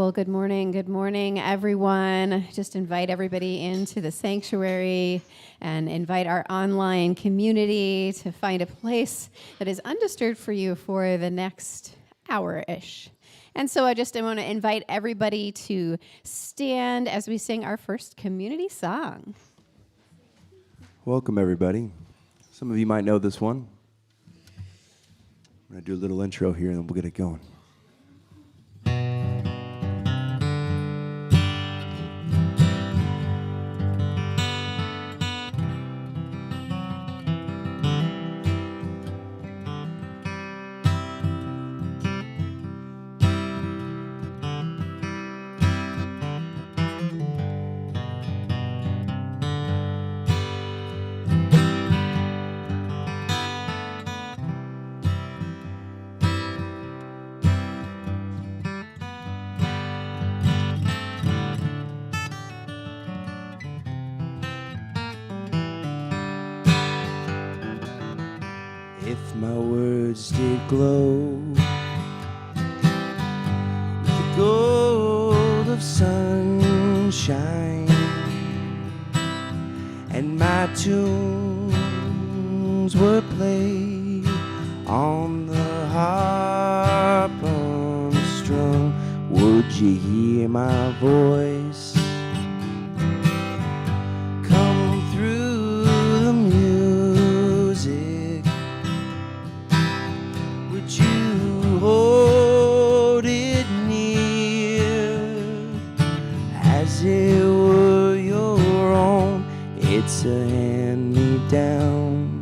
Well, good morning, everyone. Just invite everybody into the sanctuary and invite our online community to find a place that is undisturbed for you for the next hour-ish. And so I want to invite everybody to stand as we sing our first community song. Welcome, everybody. Some of you might know this one. I'm going to do a little intro here, and then we'll get it going. If my words did glow with the gold of sunshine, and my tunes were played on the harp unstrung, would you hear my voice come through the music? Would you hold it near as it were your own? It's a hand-me-down.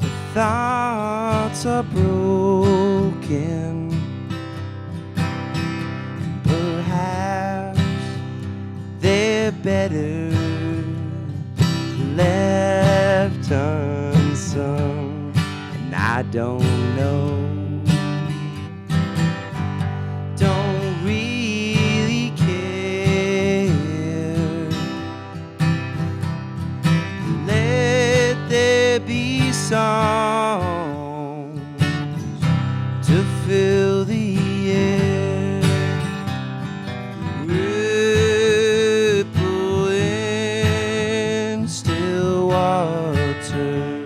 The thoughts are broken, and perhaps they're better left unsung. I don't know, don't really care. Let there be songs to fill the air, ripple in still water.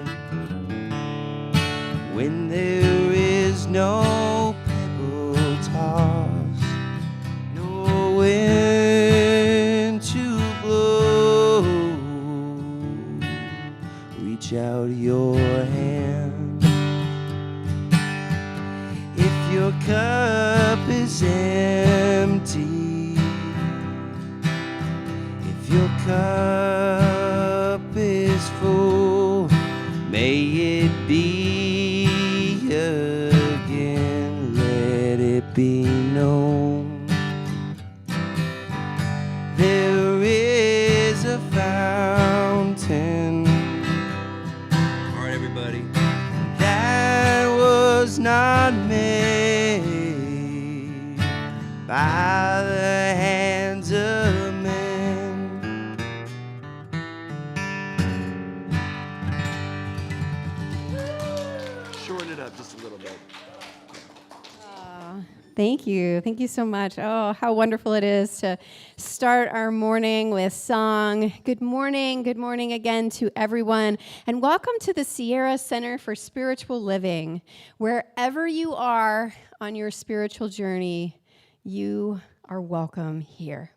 When there is no pebble toss, no wind to blow, reach out your hand. If your cup is empty, if your cup is full, may it be again, let it be known. There is a fountain. All right, everybody. That was not made by the hands of men. Shorten it up just a little bit. Thank you. Thank you so much. Oh, how wonderful it is to start our morning with song. Good morning again to everyone, and welcome to the Sierra Center for Spiritual Living. Wherever you are on your spiritual journey, you are welcome here.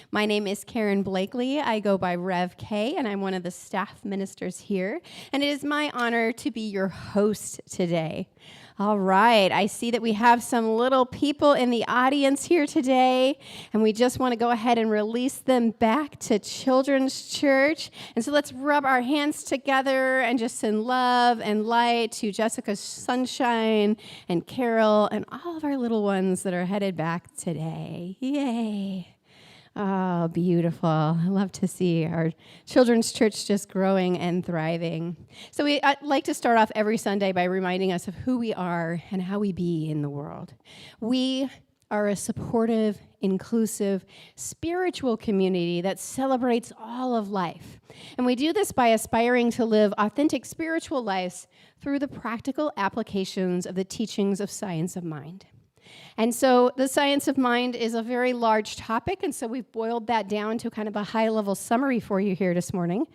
My name is Karen Blakely. I go by Rev K, and I'm one of the staff ministers here, and it is my honor to be your host today. All right, I see that we have some little people in the audience here today, and we just want to go ahead and release them back to Children's Church. And so let's rub our hands together and just send love and light to Jessica Sunshine and Carol and all of our little ones that are headed back today. Yay. Oh, beautiful. I love to see our children's church just growing and thriving. So I'd like to start off every Sunday by reminding us of who we are and how we be in the world. We are a supportive, inclusive, spiritual community that celebrates all of life. And we do this by aspiring to live authentic spiritual lives through the practical applications of the teachings of science of mind. And so the science of mind is a very large topic, and so we've boiled that down to kind of a high-level summary for you here this morning.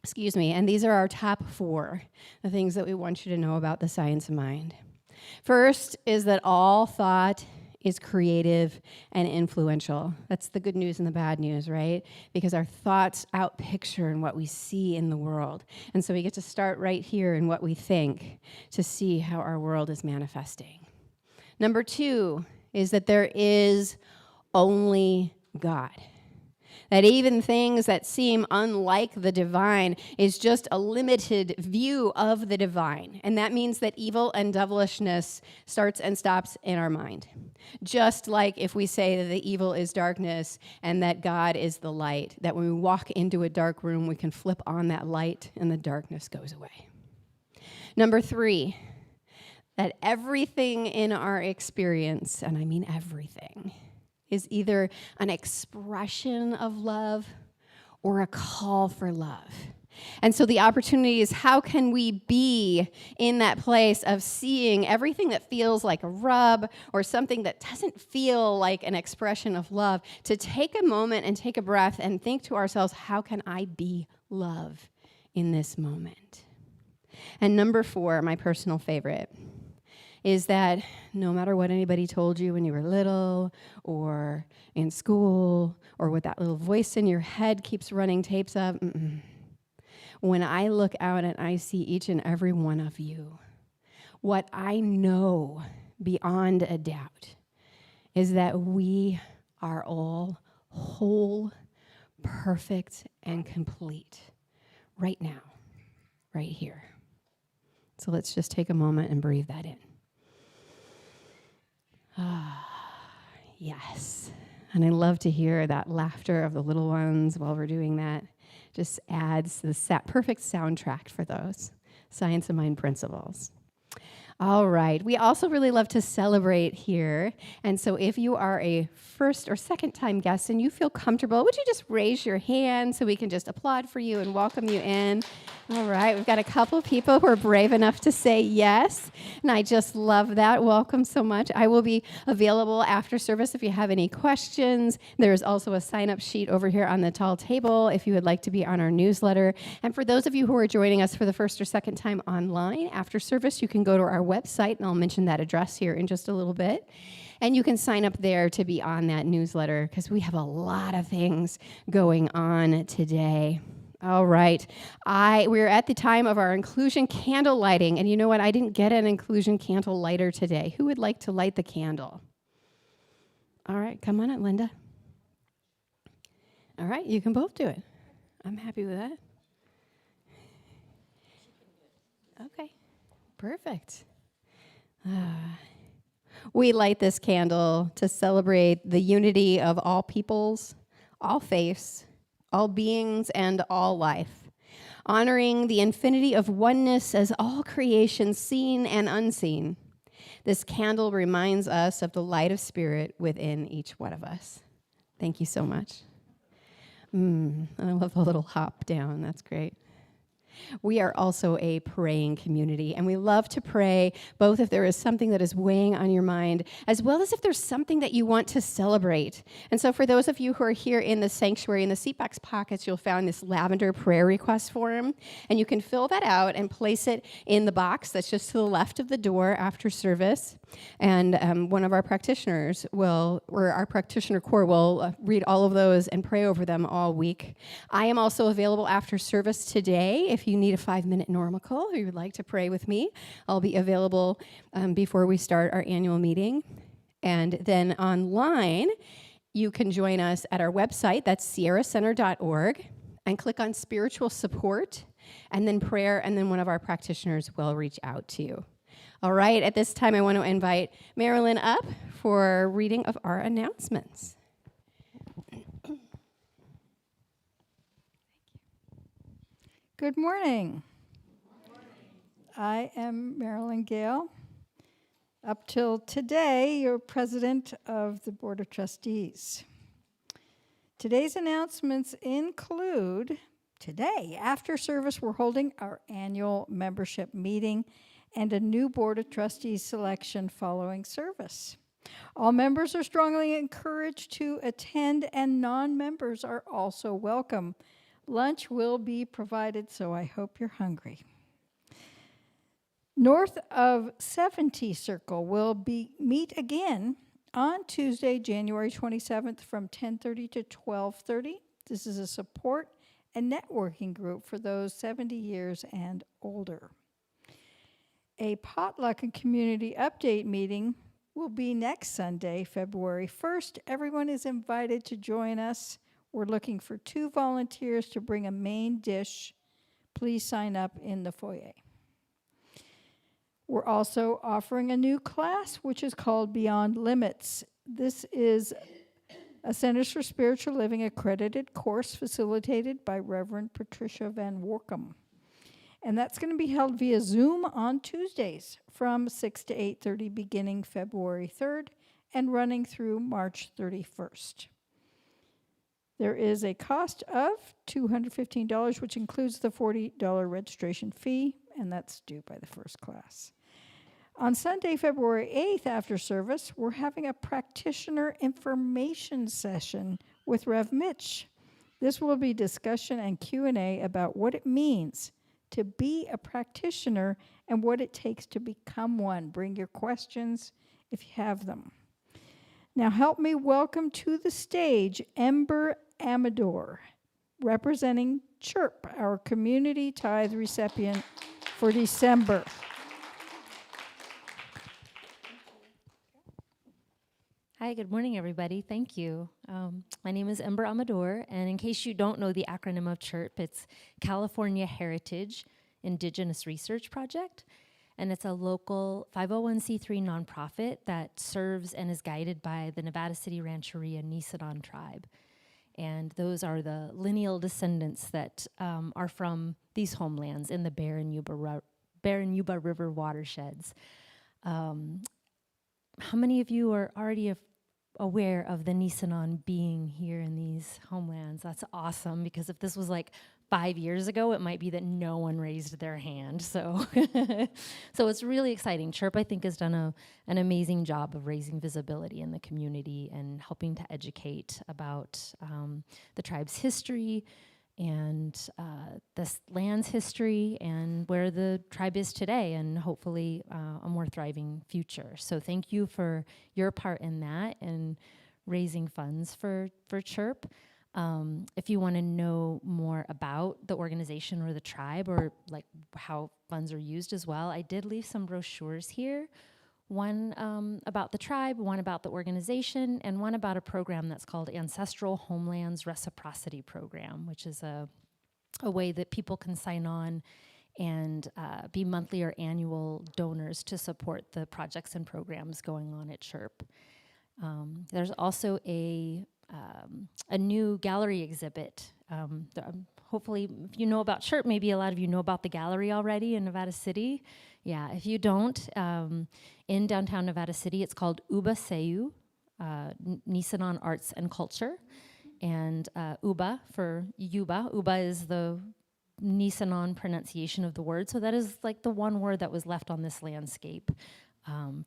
Excuse me, and these are our top 4, the things that we want you to know about the science of mind. First is that all thought is creative and influential. That's the good news and the bad news, right? Because our thoughts outpicture in what we see in the world. And so we get to start right here in what we think to see how our world is manifesting. Number 2 is that there is only God. That even things that seem unlike the divine is just a limited view of the divine. And that means that evil and devilishness starts and stops in our mind. Just like if we say that the evil is darkness and that God is the light, that when we walk into a dark room, we can flip on that light and the darkness goes away. Number 3, that everything in our experience, and I mean everything, is either an expression of love or a call for love. And so the opportunity is, how can we be in that place of seeing everything that feels like a rub or something that doesn't feel like an expression of love, to take a moment and take a breath and think to ourselves, how can I be love in this moment? And number 4, my personal favorite, is that no matter what anybody told you when you were little or in school or what that little voice in your head keeps running tapes of, when I look out and I see each and every one of you, what I know beyond a doubt is that we are all whole, perfect, and complete right now, right here. So let's just take a moment and breathe that in. Yes. And I love to hear that laughter of the little ones while we're doing that. Just adds the perfect soundtrack for those science of mind principles. All right. We also really love to celebrate here. And so if you are a first or second time guest and you feel comfortable, would you just raise your hand so we can just applaud for you and welcome you in? All right. We've got a couple of people who are brave enough to say yes. And I just love that. Welcome so much. I will be available after service if you have any questions. There's also a sign-up sheet over here on the tall table if you would like to be on our newsletter. And for those of you who are joining us for the first or second time online after service, you can go to our website, and I'll mention that address here in just a little bit. And you can sign up there to be on that newsletter because we have a lot of things going on today. All right. We're at the time of our inclusion candle lighting. And you know what? I didn't get an inclusion candle lighter today. Who would like to light the candle? All right. Come on it, Linda. All right. You can both do it. I'm happy with that. Okay. Perfect. We light this candle to celebrate the unity of all peoples, all faiths, all beings, and all life, honoring the infinity of oneness as all creation seen and unseen. This candle reminds us of the light of spirit within each one of us. Thank you so much. I love the little hop down. That's great. We are also a praying community, and we love to pray both if there is something that is weighing on your mind, as well as if there's something that you want to celebrate. And so for those of you who are here in the sanctuary, in the seatbacks pockets, you'll find this lavender prayer request form, and you can fill that out and place it in the box that's just to the left of the door after service. And one of our practitioners our practitioner core will read all of those and pray over them all week. I am also available after service today. If you need a 5-minute normal or you would like to pray with me, I'll be available before we start our annual meeting. And then online, you can join us at our website, that's sierracenter.org, and click on spiritual support, and then prayer, and then one of our practitioners will reach out to you. All right, at this time, I want to invite Marilyn up for reading of our announcements. Good morning. I am Marilyn Gale. Up till today, you're president of the Board of Trustees. Today's announcements include, today, after service, we're holding our annual membership meeting and a new Board of Trustees selection following service. All members are strongly encouraged to attend, and non-members are also welcome. Lunch will be provided, so I hope you're hungry. North of 70 Circle will meet again on Tuesday, January 27th from 10:30 to 12:30. This is a support and networking group for those 70 years and older. A potluck and community update meeting will be next Sunday, February 1st. Everyone is invited to join us. We're looking for 2 volunteers to bring a main dish. Please sign up in the foyer. We're also offering a new class, which is called Beyond Limits. This is a Centers for Spiritual Living accredited course facilitated by Reverend Patricia Van Workum. And that's going to be held via Zoom on Tuesdays from 6 to 8:30 beginning February 3rd and running through March 31st. There is a cost of $215, which includes the $40 registration fee, and that's due by the first class. On Sunday, February 8th, after service, we're having a practitioner information session with Rev Mitch. This will be discussion and Q&A about what it means to be a practitioner and what it takes to become one. Bring your questions if you have them. Now help me welcome to the stage Ember Amador, representing CHIRP, our community tithe recipient for December. Hi, good morning, everybody. Thank you. My name is Ember Amador, and in case you don't know the acronym of CHIRP, it's California Heritage Indigenous Research Project, and it's a local 501c3 nonprofit that serves and is guided by the Nevada City Rancheria Nisenan tribe. And those are the lineal descendants that are from these homelands in the Bear and Yuba River watersheds. How many of you are already aware of the Nisenan being here in these homelands? That's awesome, because if this was like 5 years ago, it might be that no one raised their hand. So so it's really exciting. CHIRP, I think, has done an amazing job of raising visibility in the community and helping to educate about the tribe's history and this land's history and where the tribe is today, and hopefully a more thriving future. So thank you for your part in that and raising funds for CHIRP. If you want to know more about the organization or the tribe, or like how funds are used as well, I did leave some brochures here. One about the tribe, one about the organization, and one about a program that's called Ancestral Homelands Reciprocity Program, which is a way that people can sign on and be monthly or annual donors to support the projects and programs going on at CHIRP. There's also a new gallery exhibit. Hopefully, if you know about CHIRP, maybe a lot of you know about the gallery already in Nevada City. Yeah, if you don't, in downtown Nevada City, it's called Uba Seyu, Nisenan Arts and Culture. And Uba for Yuba. Uba is the Nisenan pronunciation of the word. So that is like the one word that was left on this landscape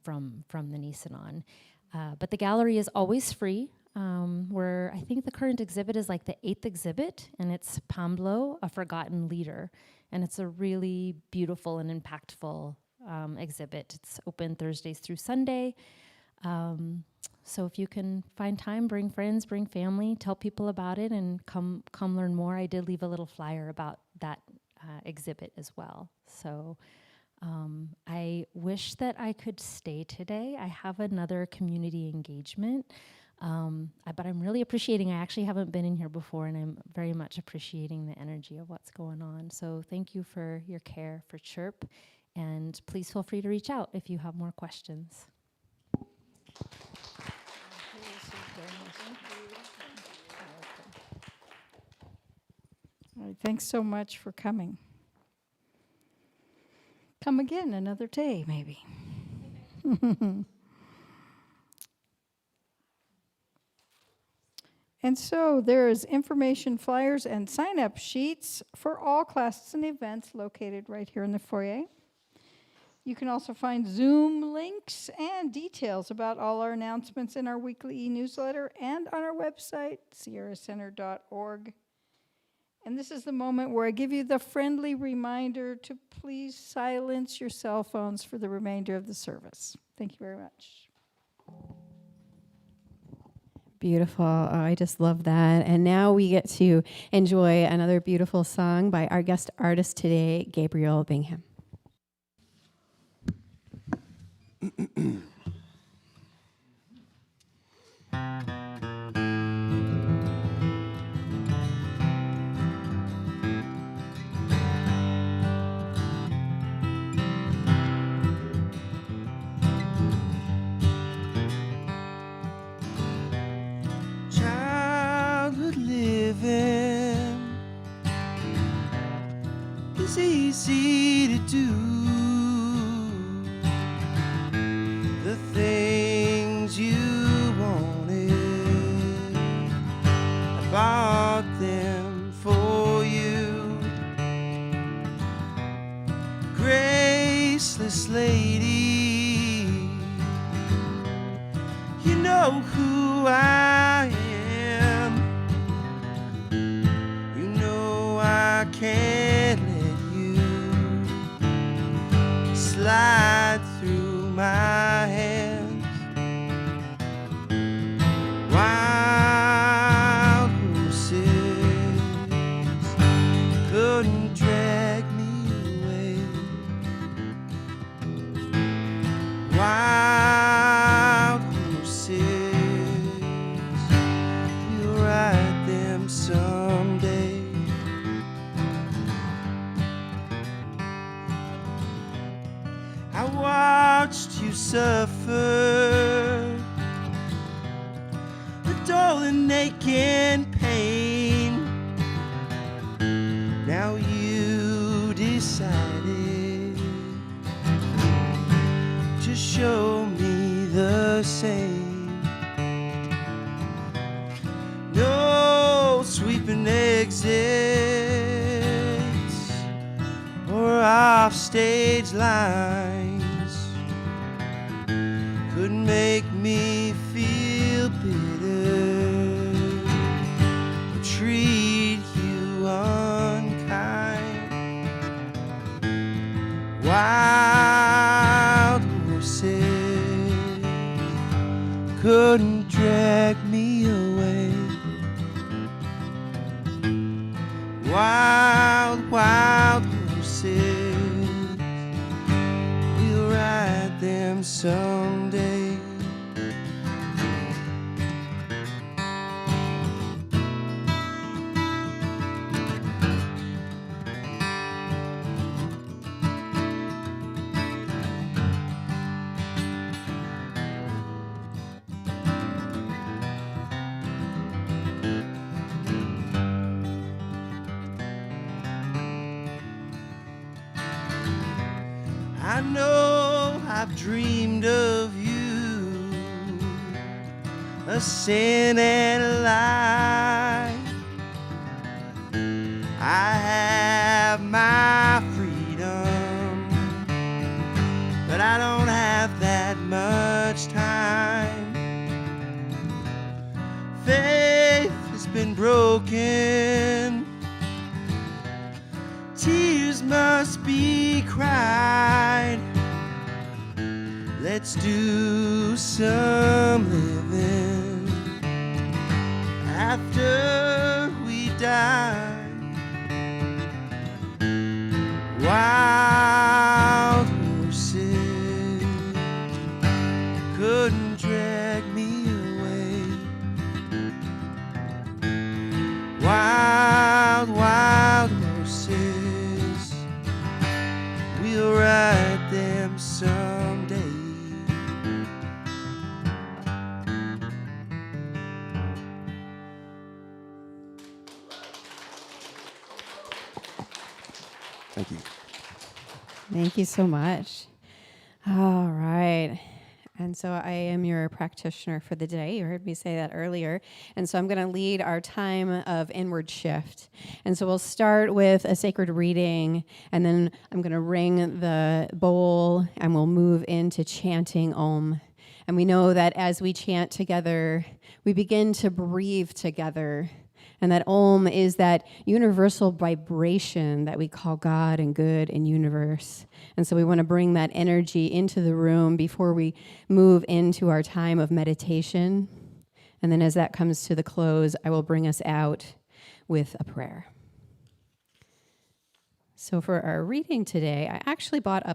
from the Nisenan. But the gallery is always free. I think the current exhibit is like the 8th exhibit, and it's Pamblo, a Forgotten Leader. And it's a really beautiful and impactful exhibit. It's open Thursdays through Sunday. So if you can find time, bring friends, bring family, tell people about it, and come learn more. I did leave a little flyer about that exhibit as well. So I wish that I could stay today. I have another community engagement. But I'm really appreciating, I actually haven't been in here before, and I'm very much appreciating the energy of what's going on. So thank you for your care for CHIRP, and please feel free to reach out if you have more questions. All right, thanks so much for coming. Come again another day, maybe. And so there is information flyers and sign-up sheets for all classes and events located right here in the foyer. You can also find Zoom links and details about all our announcements in our weekly e-newsletter and on our website, sierracenter.org. And this is the moment where I give you the friendly reminder to please silence your cell phones for the remainder of the service. Thank you very much. Beautiful. Oh, I just love that. And now we get to enjoy another beautiful song by our guest artist today, Gabriel Bingham. Childhood living is easy to do. The things you wanted, I bought them for you. Graceless lady, you know who I am. You know I can't let you slide through my hands. Wild horses couldn't drag me away. Wild horses, we'll ride them someday. I watched you suffer the dull and aching pain. Now you decided to show me the same. No sweeping exits or offstage lines could make me feel bitter or treat you unkind. Wild horses couldn't drag me away. Wild, wild horses, we'll ride them someday. I know I've dreamed of you, a sin and a lie. I have my freedom, but I don't have that much time. Faith has been broken, tears must be cried. Let's do some living after we die. Wild horses couldn't drag me away. Wild, wild horses, we'll ride them someday. Thank you. Thank you so much. All right. And so I am your practitioner for the day. You heard me say that earlier. And so I'm going to lead our time of inward shift. And so we'll start with a sacred reading, and then I'm going to ring the bowl, and we'll move into chanting Om. And we know that as we chant together, we begin to breathe together. And that Om is that universal vibration that we call God and good and universe. And so we want to bring that energy into the room before we move into our time of meditation. And then as that comes to the close, I will bring us out with a prayer. So for our reading today, I actually brought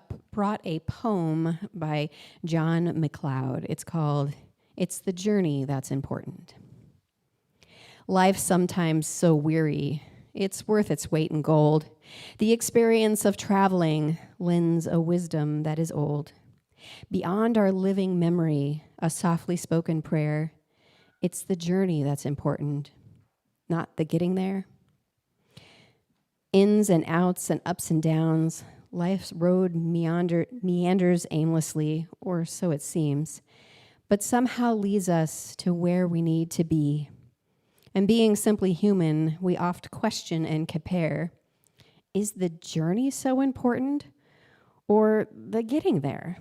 a poem by John McLeod. It's called "It's the Journey That's Important." Life's sometimes so weary, it's worth its weight in gold. The experience of traveling lends a wisdom that is old. Beyond our living memory, a softly spoken prayer, it's the journey that's important, not the getting there. Ins and outs and ups and downs, life's road meanders aimlessly, or so it seems, but somehow leads us to where we need to be. And being simply human, we oft question and compare. Is the journey so important, or the getting there?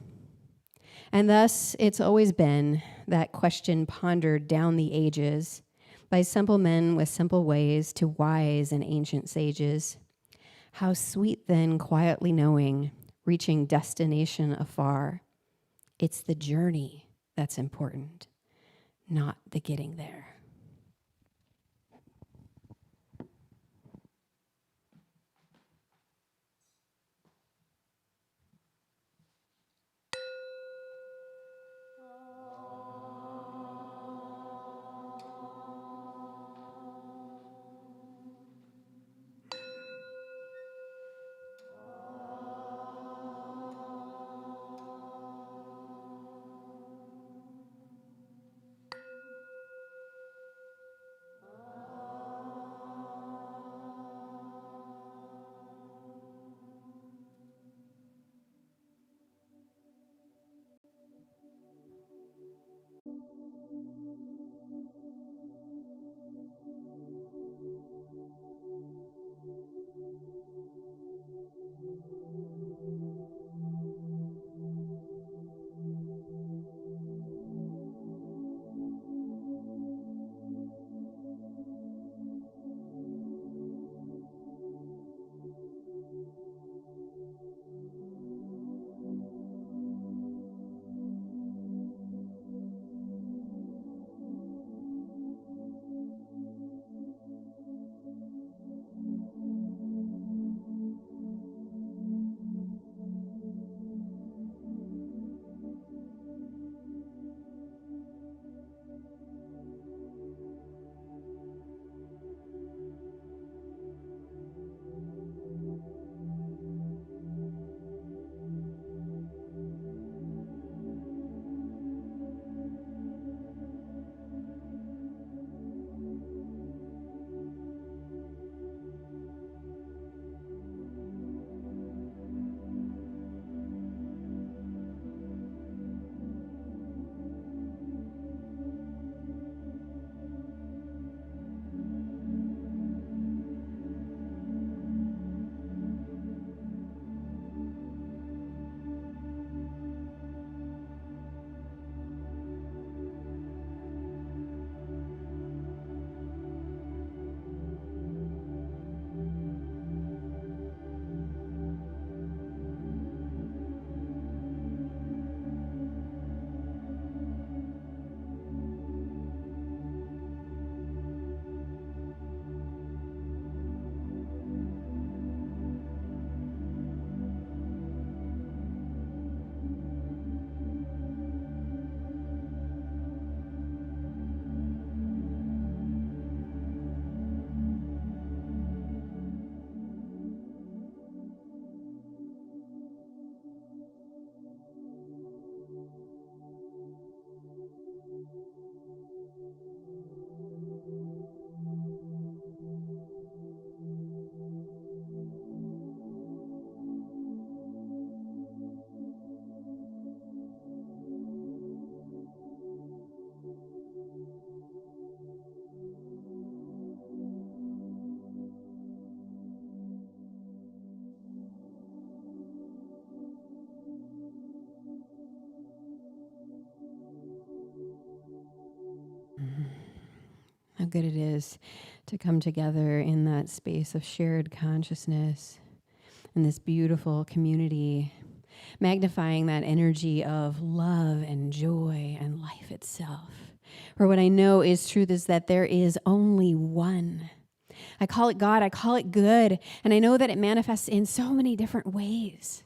And thus, it's always been that question pondered down the ages by simple men with simple ways to wise and ancient sages. How sweet then, quietly knowing, reaching destination afar. It's the journey that's important, not the getting there. How good it is to come together in that space of shared consciousness in this beautiful community, magnifying that energy of love and joy and life itself. For what I know is truth is that there is only one. I call it God, I call it good, and I know that it manifests in so many different ways.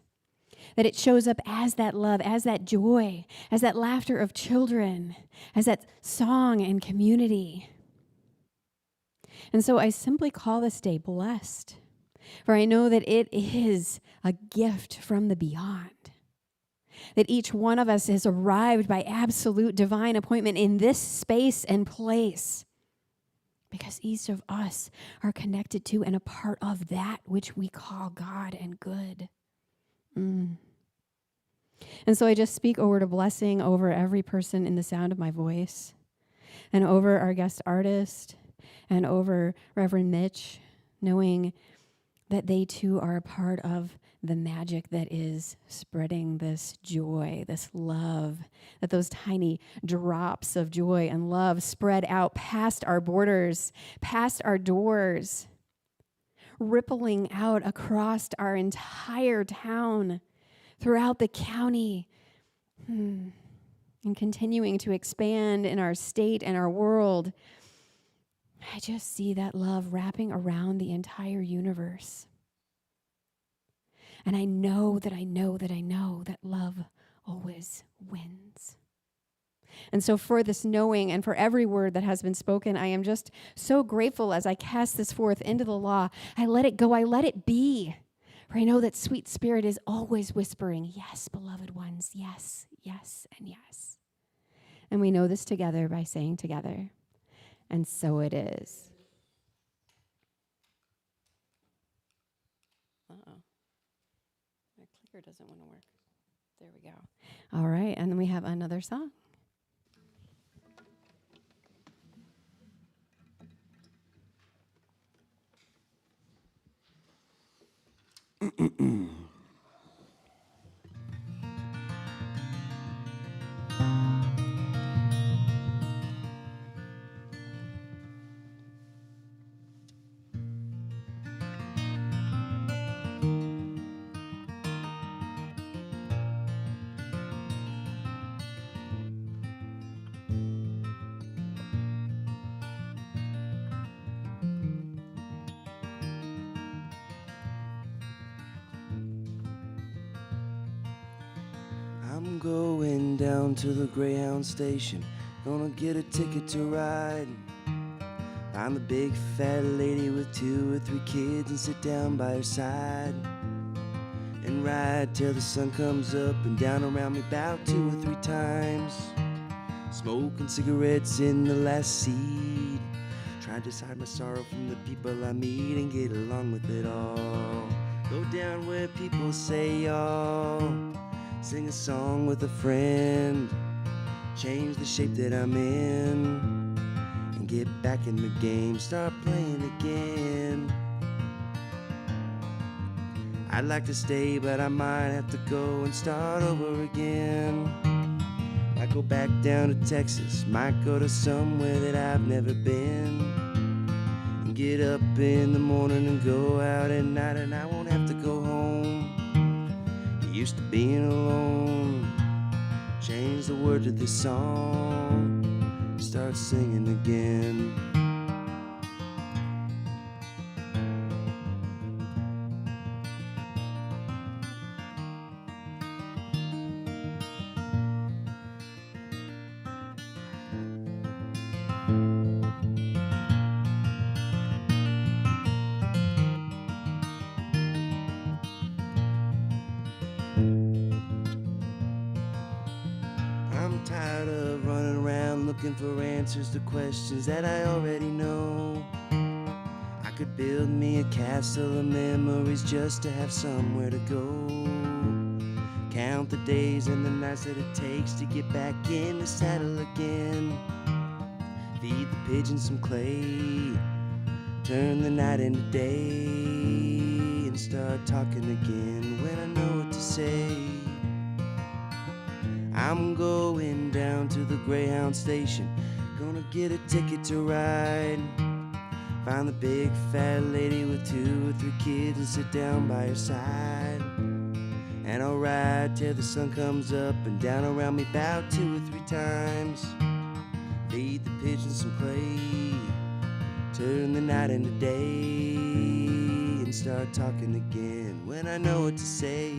That it shows up as that love, as that joy, as that laughter of children, as that song and community. And so I simply call this day blessed, for I know that it is a gift from the beyond. That each one of us has arrived by absolute divine appointment in this space and place, because each of us are connected to and a part of that which we call God and good. And so I just speak a word of blessing over every person in the sound of my voice, and over our guest artist, and over Reverend Mitch, knowing that they too are a part of the magic that is spreading this joy, this love, that those tiny drops of joy and love spread out past our borders, past our doors, rippling out across our entire town, throughout the county, and continuing to expand in our state and our world. I just see that love wrapping around the entire universe. And I know that love always wins. And so for this knowing and for every word that has been spoken, I am just so grateful as I cast this forth into the law. I let it go, I let it be. For I know that sweet spirit is always whispering, yes, beloved ones, yes, yes, and yes. And we know this together by saying together, and so it is. Uh-oh. My clicker doesn't want to work. There we go. All right, and then we have another song. I'm going down to the Greyhound station, gonna get a ticket to ride. I'm the big fat lady with 2 or 3 kids and sit down by her side and ride till the sun comes up and down around me about 2 or 3 times, smoking cigarettes in the last seat, trying to hide my sorrow from the people I meet and get along with it all. Go down where people say y'all, sing a song with a friend, change the shape that I'm in, and get back in the game, start playing again. I'd like to stay, but I might have to go and start over again. Might go back down to Texas, might go to somewhere that I've never been, and get up in the morning and go out at night, and I won't have to go home. Used to being alone, change the word to this song, start singing again. I'm tired of running around looking for answers to questions that I already know. I could build me a castle of memories just to have somewhere to go. Count the days and the nights that it takes to get back in the saddle again. Feed the pigeons some clay, turn the night into day, and start talking again when I know what to say. I'm going down to the Greyhound station, gonna get a ticket to ride. Find the big fat lady with 2 or 3 kids and sit down by her side. And I'll ride till the sun comes up and down around me about 2 or 3 times. Feed the pigeons some clay, turn the night into day, and start talking again when I know what to say.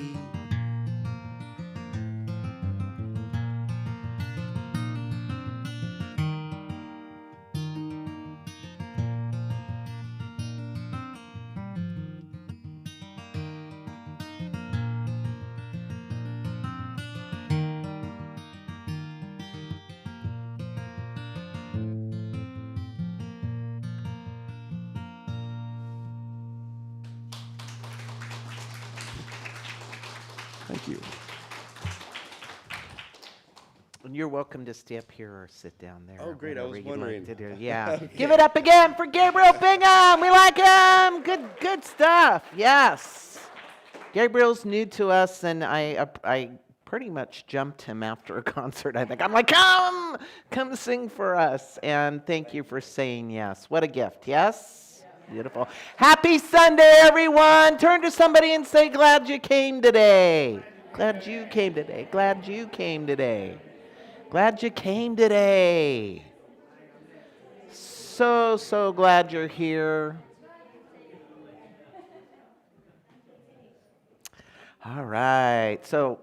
Thank you. And you're welcome to stay up here or sit down there. Oh, great. I was whatever you'd wondering. like to do. Yeah. Okay. Give it up again for Gabriel Bingham. We like him. Good stuff. Yes. Gabriel's new to us, and I pretty much jumped him after a concert. I think I'm like, come sing for us. And thank you for saying yes. What a gift. Yes. Beautiful. Happy Sunday, everyone. Turn to somebody and say, glad you came today. Glad you came today. Glad you came today. Glad you came today. So glad you're here. All right. So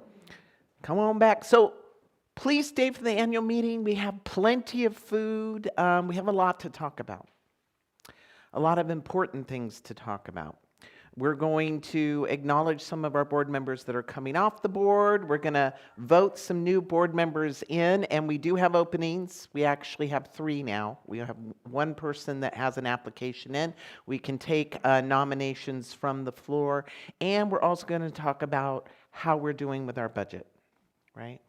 come on back. So please stay for the annual meeting. We have plenty of food. We have a lot to talk about. A lot of important things to talk about. We're going to acknowledge some of our board members that are coming off the board. We're going to vote some new board members in, and we do have openings. We actually have 3 now. We have 1 person that has an application in. We can take nominations from the floor, and we're also going to talk about how we're doing with our budget, right?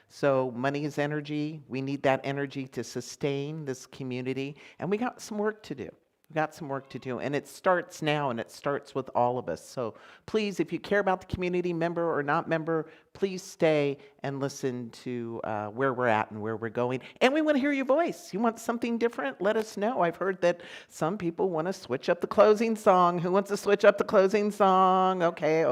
So money is energy. We need that energy to sustain this community, and we got some work to do. We've got some work to do, and it starts now, and it starts with all of us. So please, if you care about the community, member or not member, please stay and listen to where we're at and where we're going. And we want to hear your voice. You want something different? Let us know. I've heard that some people want to switch up the closing song. Who wants to switch up the closing song? Okay.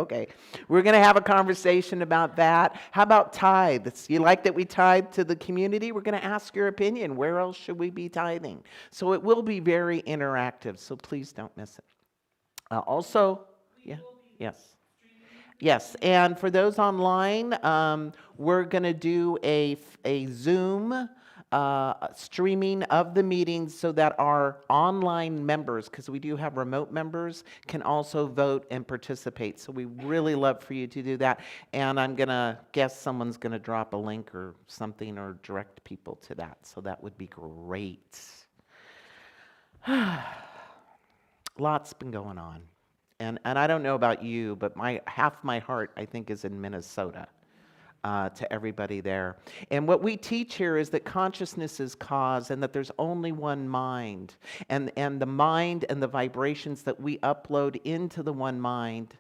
We're going to have a conversation about that. How about tithes? You like that we tithe to the community? We're going to ask your opinion. Where else should we be tithing? So it will be very interactive, so please don't miss it. Yes, and for those online, we're going to do a Zoom streaming of the meetings so that our online members, because we do have remote members, can also vote and participate. So we really love for you to do that. And I'm going to guess someone's going to drop a link or something or direct people to that. So that would be great. Lots been going on. And I don't know about you, but half my heart, I think, is in Minnesota, to everybody there. And what we teach here is that consciousness is cause and that there's only one mind. And the mind and the vibrations that we upload into the one mind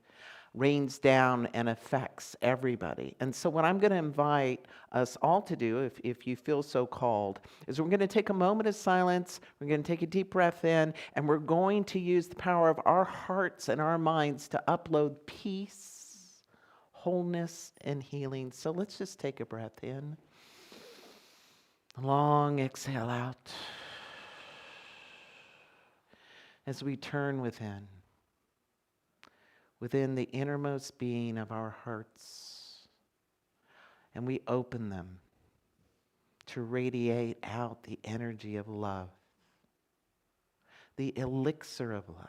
rains down and affects everybody. And so what I'm going to invite us all to do, if you feel so called, is we're going to take a moment of silence, we're going to take a deep breath in, and we're going to use the power of our hearts and our minds to upload peace, wholeness, and healing. So let's just take a breath in. A long exhale out. As we turn within the innermost being of our hearts, and we open them to radiate out the energy of love, the elixir of love,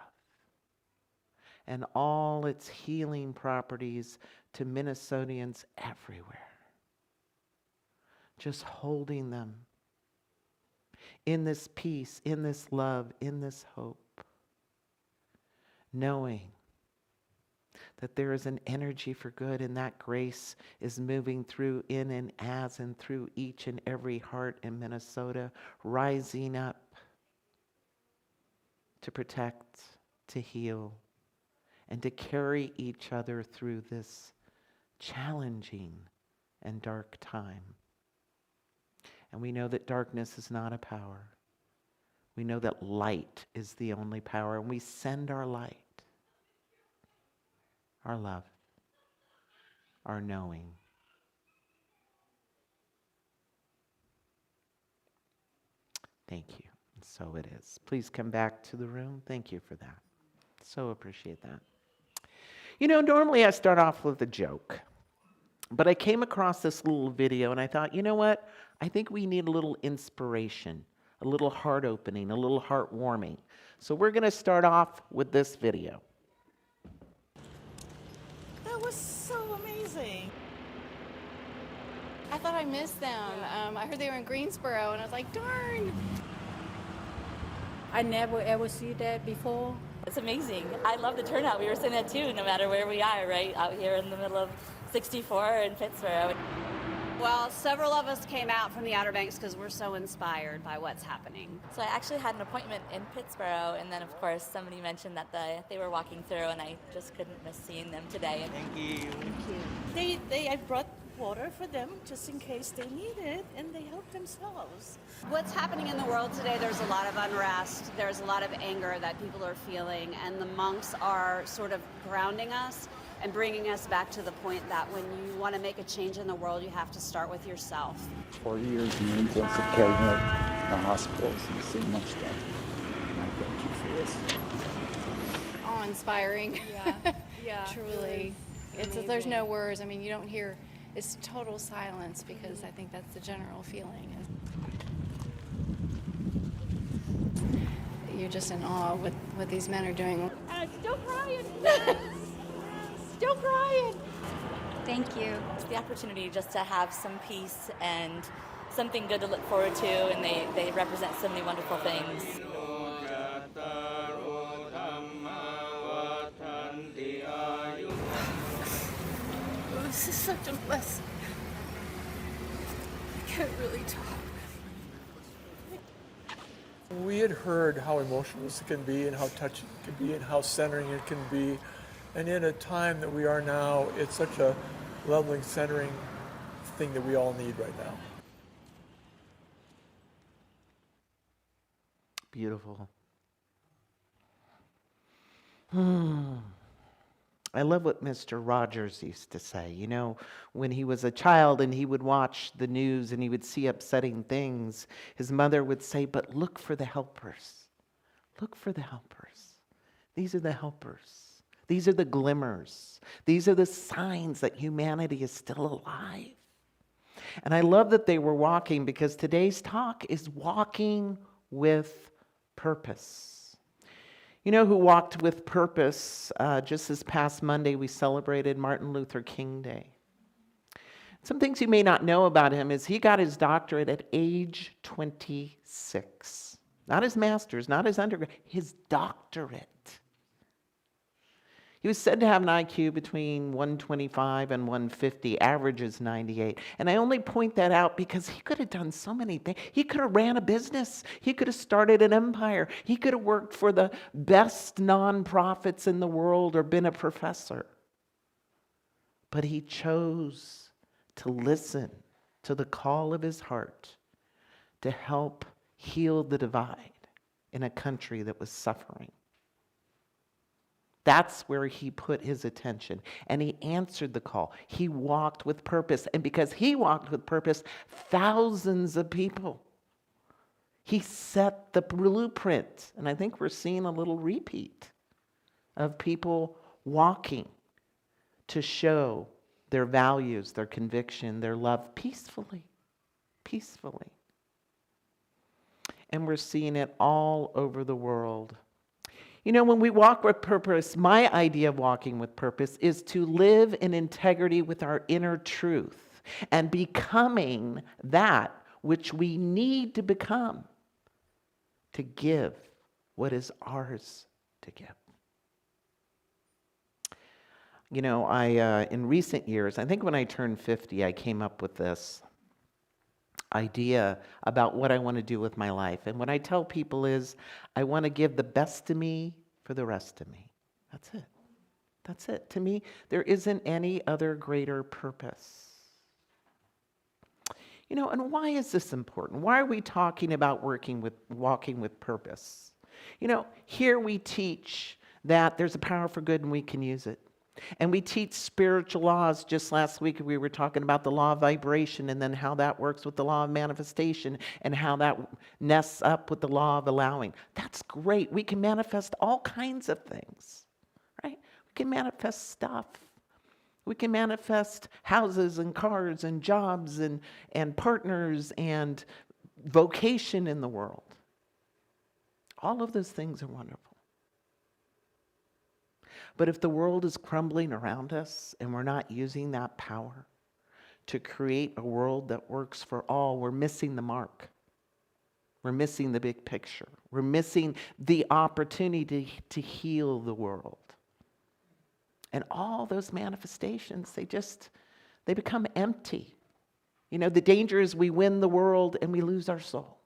and all its healing properties to Minnesotans everywhere. Just holding them in this peace, in this love, in this hope, knowing that there is an energy for good, and that grace is moving through, in and as, and through each and every heart in Minnesota, rising up to protect, to heal, and to carry each other through this challenging and dark time. And we know that darkness is not a power. We know that light is the only power, and we send our light, our love, our knowing. Thank you. And so it is. Please come back to the room. Thank you for that. So appreciate that. You know, normally I start off with a joke, but I came across this little video and I thought, you know what? I think we need a little inspiration, a little heart opening, a little heart warming. So we're going to start off with this video. That was so amazing. I thought I missed them. I heard they were in Greensboro, and I was like, darn. I never ever see that before. It's amazing. I love the turnout. We were saying that too, no matter where we are, right? Out here in the middle of 64 in Pittsburgh. Well, several of us came out from the Outer Banks because we're so inspired by what's happening. So I actually had an appointment in Pittsburgh, and then of course somebody mentioned that they were walking through, and I just couldn't miss seeing them today. Thank you. I brought water for them just in case they need it, and they help themselves. What's happening in the world today, there's a lot of unrest, there's a lot of anger that people are feeling, and the monks are sort of grounding us and bringing us back to the point that when you want to make a change in the world, you have to start with yourself. 4 years in the intensive care unit, the hospitals, and seen much stuff. And I thank you for this. Awe-inspiring. Yeah. Truly. There's no words. I mean, you don't hear, it's total silence, because I think that's the general feeling. You're just in awe with what these men are doing. Still crying. Still crying. Thank you. It's the opportunity just to have some peace and something good to look forward to, and they represent so many wonderful things. This is such a blessing. I can't really talk. We had heard how emotional it can be and how touching it can be and how centering it can be. And in a time that we are now, it's such a leveling, centering thing that we all need right now. Beautiful. I love what Mr. Rogers used to say. You know, when he was a child and he would watch the news and he would see upsetting things, his mother would say, but look for the helpers. Look for the helpers. These are the helpers. These are the glimmers. These are the signs that humanity is still alive. And I love that they were walking, because today's talk is walking with purpose. You know who walked with purpose? Just this past Monday, we celebrated Martin Luther King Day. Some things you may not know about him is he got his doctorate at age 26. Not his master's, not his undergrad, his doctorate. He was said to have an IQ between 125 and 150, average is 98. And I only point that out because he could have done so many things. He could have ran a business. He could have started an empire. He could have worked for the best nonprofits in the world or been a professor. But he chose to listen to the call of his heart to help heal the divide in a country that was suffering. That's where he put his attention, and he answered the call. He walked with purpose, and because he walked with purpose, thousands of people. He set the blueprint, and I think we're seeing a little repeat of people walking to show their values, their conviction, their love peacefully. And we're seeing it all over the world. You know, when we walk with purpose, my idea of walking with purpose is to live in integrity with our inner truth and becoming that which we need to become to give what is ours to give. You know, in recent years, I think when I turned 50, I came up with this idea about what I want to do with my life. And what I tell people is, I want to give the best of me for the rest of me. That's it. That's it. To me, there isn't any other greater purpose. And why is this important? Why are we talking about walking with purpose? Here we teach that there's a power for good and we can use it. And we teach spiritual laws. Just last week we were talking about the law of vibration and then how that works with the law of manifestation and how that nests up with the law of allowing. That's great. We can manifest all kinds of things, right? We can manifest stuff. We can manifest houses and cars and jobs and partners and vocation in the world. All of those things are wonderful. But if the world is crumbling around us and we're not using that power to create a world that works for all, we're missing the mark. We're missing the big picture. We're missing the opportunity to heal the world. And all those manifestations, they become empty. The danger is we win the world and we lose our soul.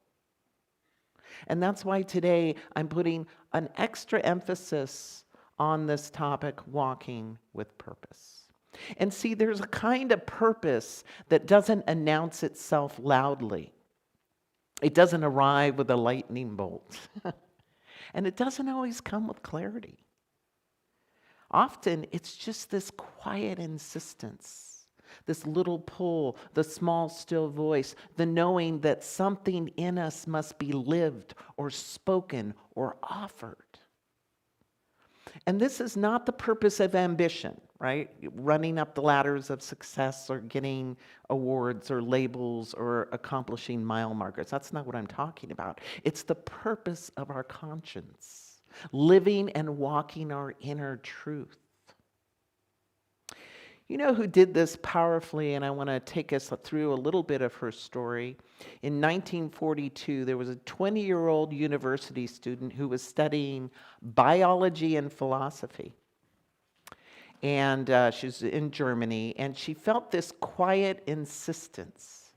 And that's why today I'm putting an extra emphasis on this topic, walking with purpose. And see, there's a kind of purpose that doesn't announce itself loudly. It doesn't arrive with a lightning bolt. And it doesn't always come with clarity. Often, it's just this quiet insistence, this little pull, the small, still voice, the knowing that something in us must be lived or spoken or offered. And this is not the purpose of ambition, right? Running up the ladders of success or getting awards or labels or accomplishing mile markers. That's not what I'm talking about. It's the purpose of our conscience, living and walking our inner truth. You know who did this powerfully, and I want to take us through a little bit of her story. In 1942, there was a 20-year-old university student who was studying biology and philosophy. And she's in Germany, and she felt this quiet insistence.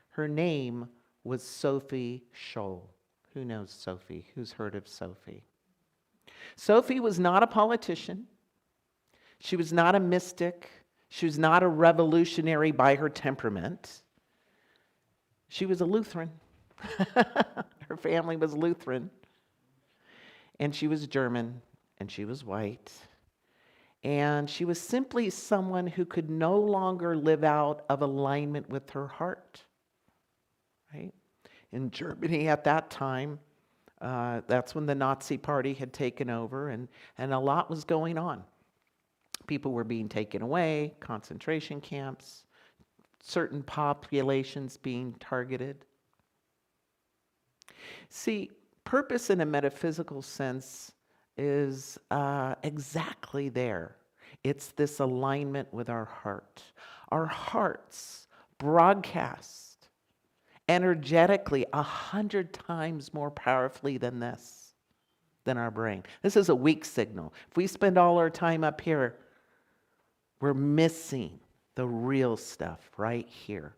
Her name was Sophie Scholl. Who knows Sophie? Who's heard of Sophie? Sophie was not a politician. She was not a mystic. She was not a revolutionary by her temperament. She was a Lutheran. Her family was Lutheran. And she was German, and she was white. And she was simply someone who could no longer live out of alignment with her heart. Right? In Germany at that time, that's when the Nazi Party had taken over, and a lot was going on. People were being taken away, concentration camps, certain populations being targeted. See, purpose in a metaphysical sense is exactly there. It's this alignment with our heart. Our hearts broadcast energetically 100 times more powerfully than our brain. This is a weak signal. If we spend all our time up here, we're missing the real stuff right here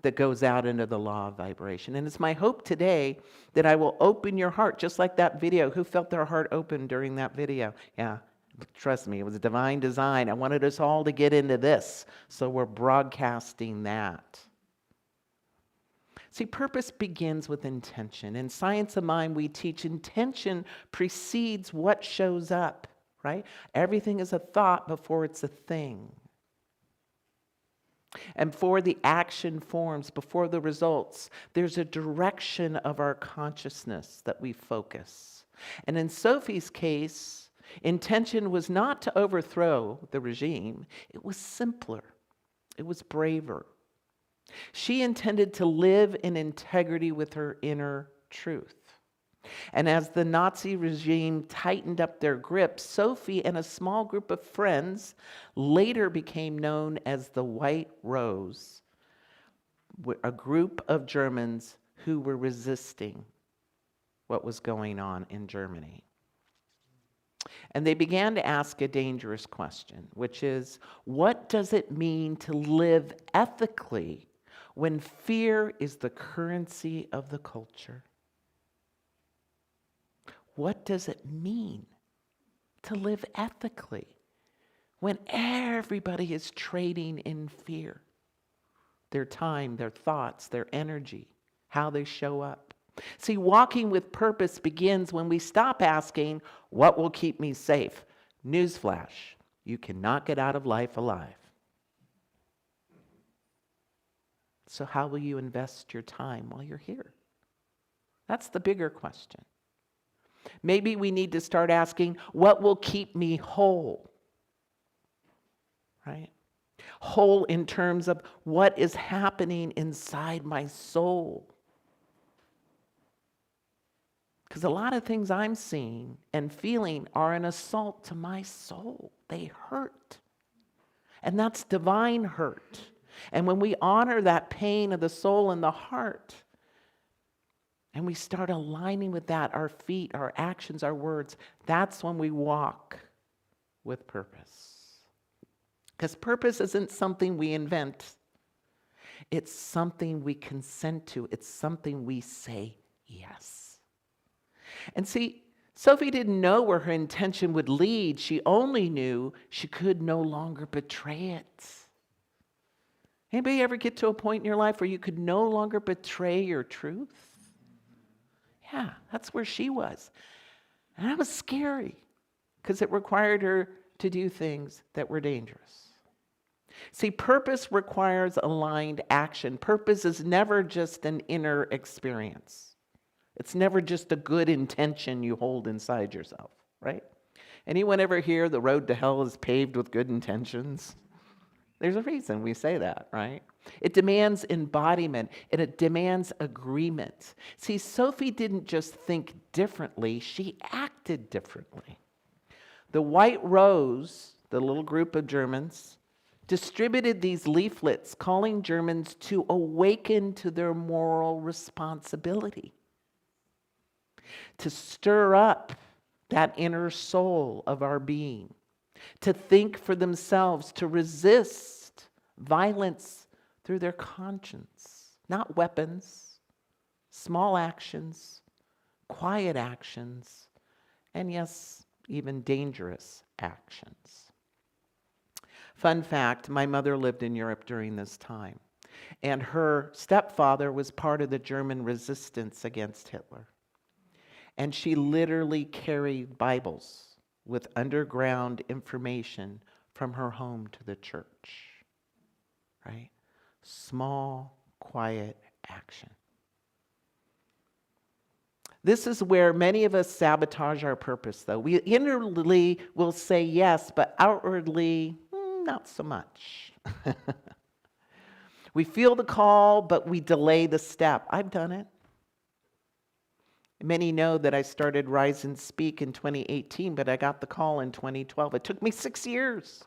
that goes out into the law of vibration. And it's my hope today that I will open your heart, just like that video. Who felt their heart open during that video? Yeah, trust me, it was a divine design. I wanted us all to get into this, so we're broadcasting that. See, purpose begins with intention. In Science of Mind, we teach intention precedes what shows up. Right? Everything is a thought before it's a thing. And before the action forms, before the results, there's a direction of our consciousness that we focus. And in Sophie's case, intention was not to overthrow the regime. It was simpler. It was braver. She intended to live in integrity with her inner truth. And as the Nazi regime tightened up their grip, Sophie and a small group of friends later became known as the White Rose, a group of Germans who were resisting what was going on in Germany. And they began to ask a dangerous question, which is, what does it mean to live ethically when fear is the currency of the culture? What does it mean to live ethically when everybody is trading in fear? their time, their thoughts, their energy, how they show up. See, walking with purpose begins when we stop asking, what will keep me safe? Newsflash, you cannot get out of life alive. So how will you invest your time while you're here? That's the bigger question. Maybe we need to start asking, what will keep me whole? Right? Whole in terms of what is happening inside my soul. Because a lot of things I'm seeing and feeling are an assault to my soul. They hurt. And that's divine hurt. And when we honor that pain of the soul and the heart, and we start aligning with that, our feet, our actions, our words, that's when we walk with purpose. Because purpose isn't something we invent. It's something we consent to. It's something we say yes. And see, Sophie didn't know where her intention would lead. She only knew she could no longer betray it. Anybody ever get to a point in your life where you could no longer betray your truth? Yeah, that's where she was. And that was scary because it required her to do things that were dangerous. See, purpose requires aligned action. Purpose is never just an inner experience. It's never just a good intention you hold inside yourself, right? Anyone ever hear the road to hell is paved with good intentions? There's a reason we say that, right? It demands embodiment and it demands agreement. See, Sophie didn't just think differently, she acted differently. The White Rose, the little group of Germans, distributed these leaflets calling Germans to awaken to their moral responsibility, to stir up that inner soul of our being, to think for themselves, to resist violence through their conscience, not weapons, small actions, quiet actions, and yes, even dangerous actions. Fun fact, my mother lived in Europe during this time, and her stepfather was part of the German resistance against Hitler. And she literally carried Bibles with underground information from her home to the church, right? Small, quiet action. This is where many of us sabotage our purpose, though. We inwardly will say yes, but outwardly, not so much. We feel the call, but we delay the step. I've done it. Many know that I started Rise and Speak in 2018, but I got the call in 2012. It took me 6 years.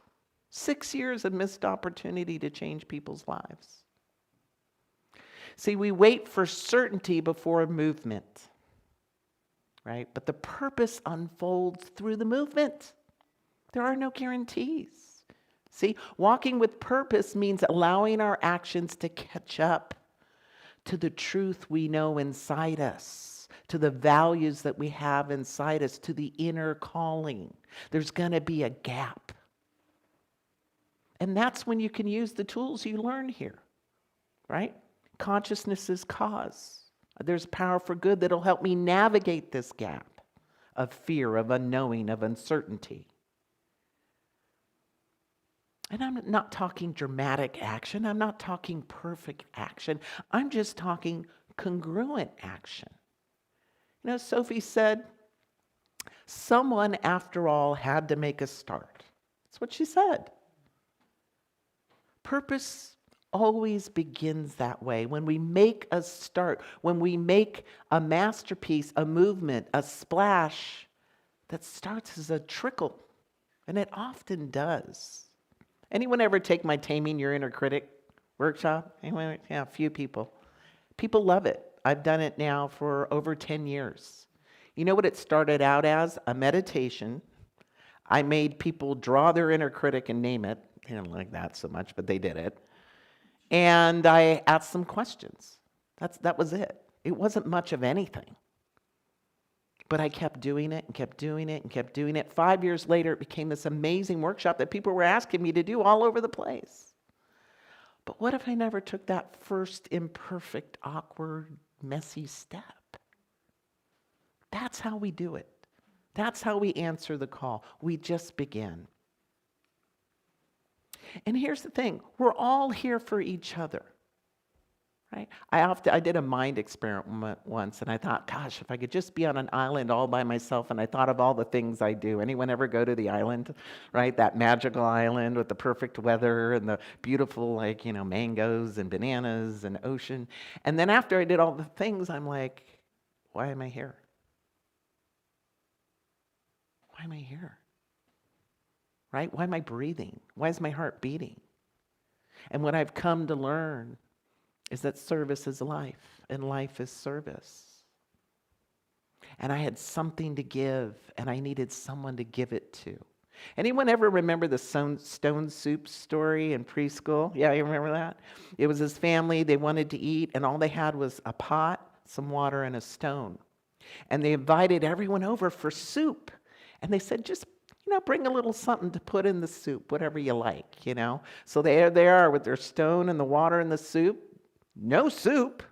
6 years of missed opportunity to change people's lives. See, we wait for certainty before movement, right? But the purpose unfolds through the movement. There are no guarantees. See, walking with purpose means allowing our actions to catch up to the truth we know inside us, to the values that we have inside us, to the inner calling. There's going to be a gap. And that's when you can use the tools you learn here, right? Consciousness is cause. There's power for good that'll help me navigate this gap of fear, of unknowing, of uncertainty. And I'm not talking dramatic action. I'm not talking perfect action. I'm just talking congruent action. You know, Sophie said, someone, after all, had to make a start. That's what she said. Purpose always begins that way. When we make a start, when we make a masterpiece, a movement, a splash, that starts as a trickle. And it often does. Anyone ever take my Taming Your Inner Critic workshop? Anyone? Yeah, a few people. People love it. I've done it now for over 10 years. You know what it started out as? A meditation. I made people draw their inner critic and name it. They didn't like that so much, but they did it. And I asked them questions. That was it. It wasn't much of anything. But I kept doing it and kept doing it and kept doing it. 5 years later, it became this amazing workshop that people were asking me to do all over the place. But what if I never took that first imperfect, awkward, messy step? That's how we do it. That's how we answer the call. We just begin. And here's the thing, we're all here for each other. Right? I did a mind experiment once, and I thought, gosh, if I could just be on an island all by myself, and I thought of all the things I do. Anyone ever go to the island, right? That magical island with the perfect weather and the beautiful, mangoes and bananas and ocean. And then after I did all the things, I'm like, why am I here? Why am I here? Right? Why am I breathing? Why is my heart beating? And what I've come to learn is that service is life, and life is service. And I had something to give, and I needed someone to give it to. Anyone ever remember the stone soup story in preschool? Yeah, you remember that? It was this family, they wanted to eat, and all they had was a pot, some water, and a stone. And they invited everyone over for soup. And they said, just bring a little something to put in the soup, whatever you like, So there they are with their stone and the water and the soup. No soup,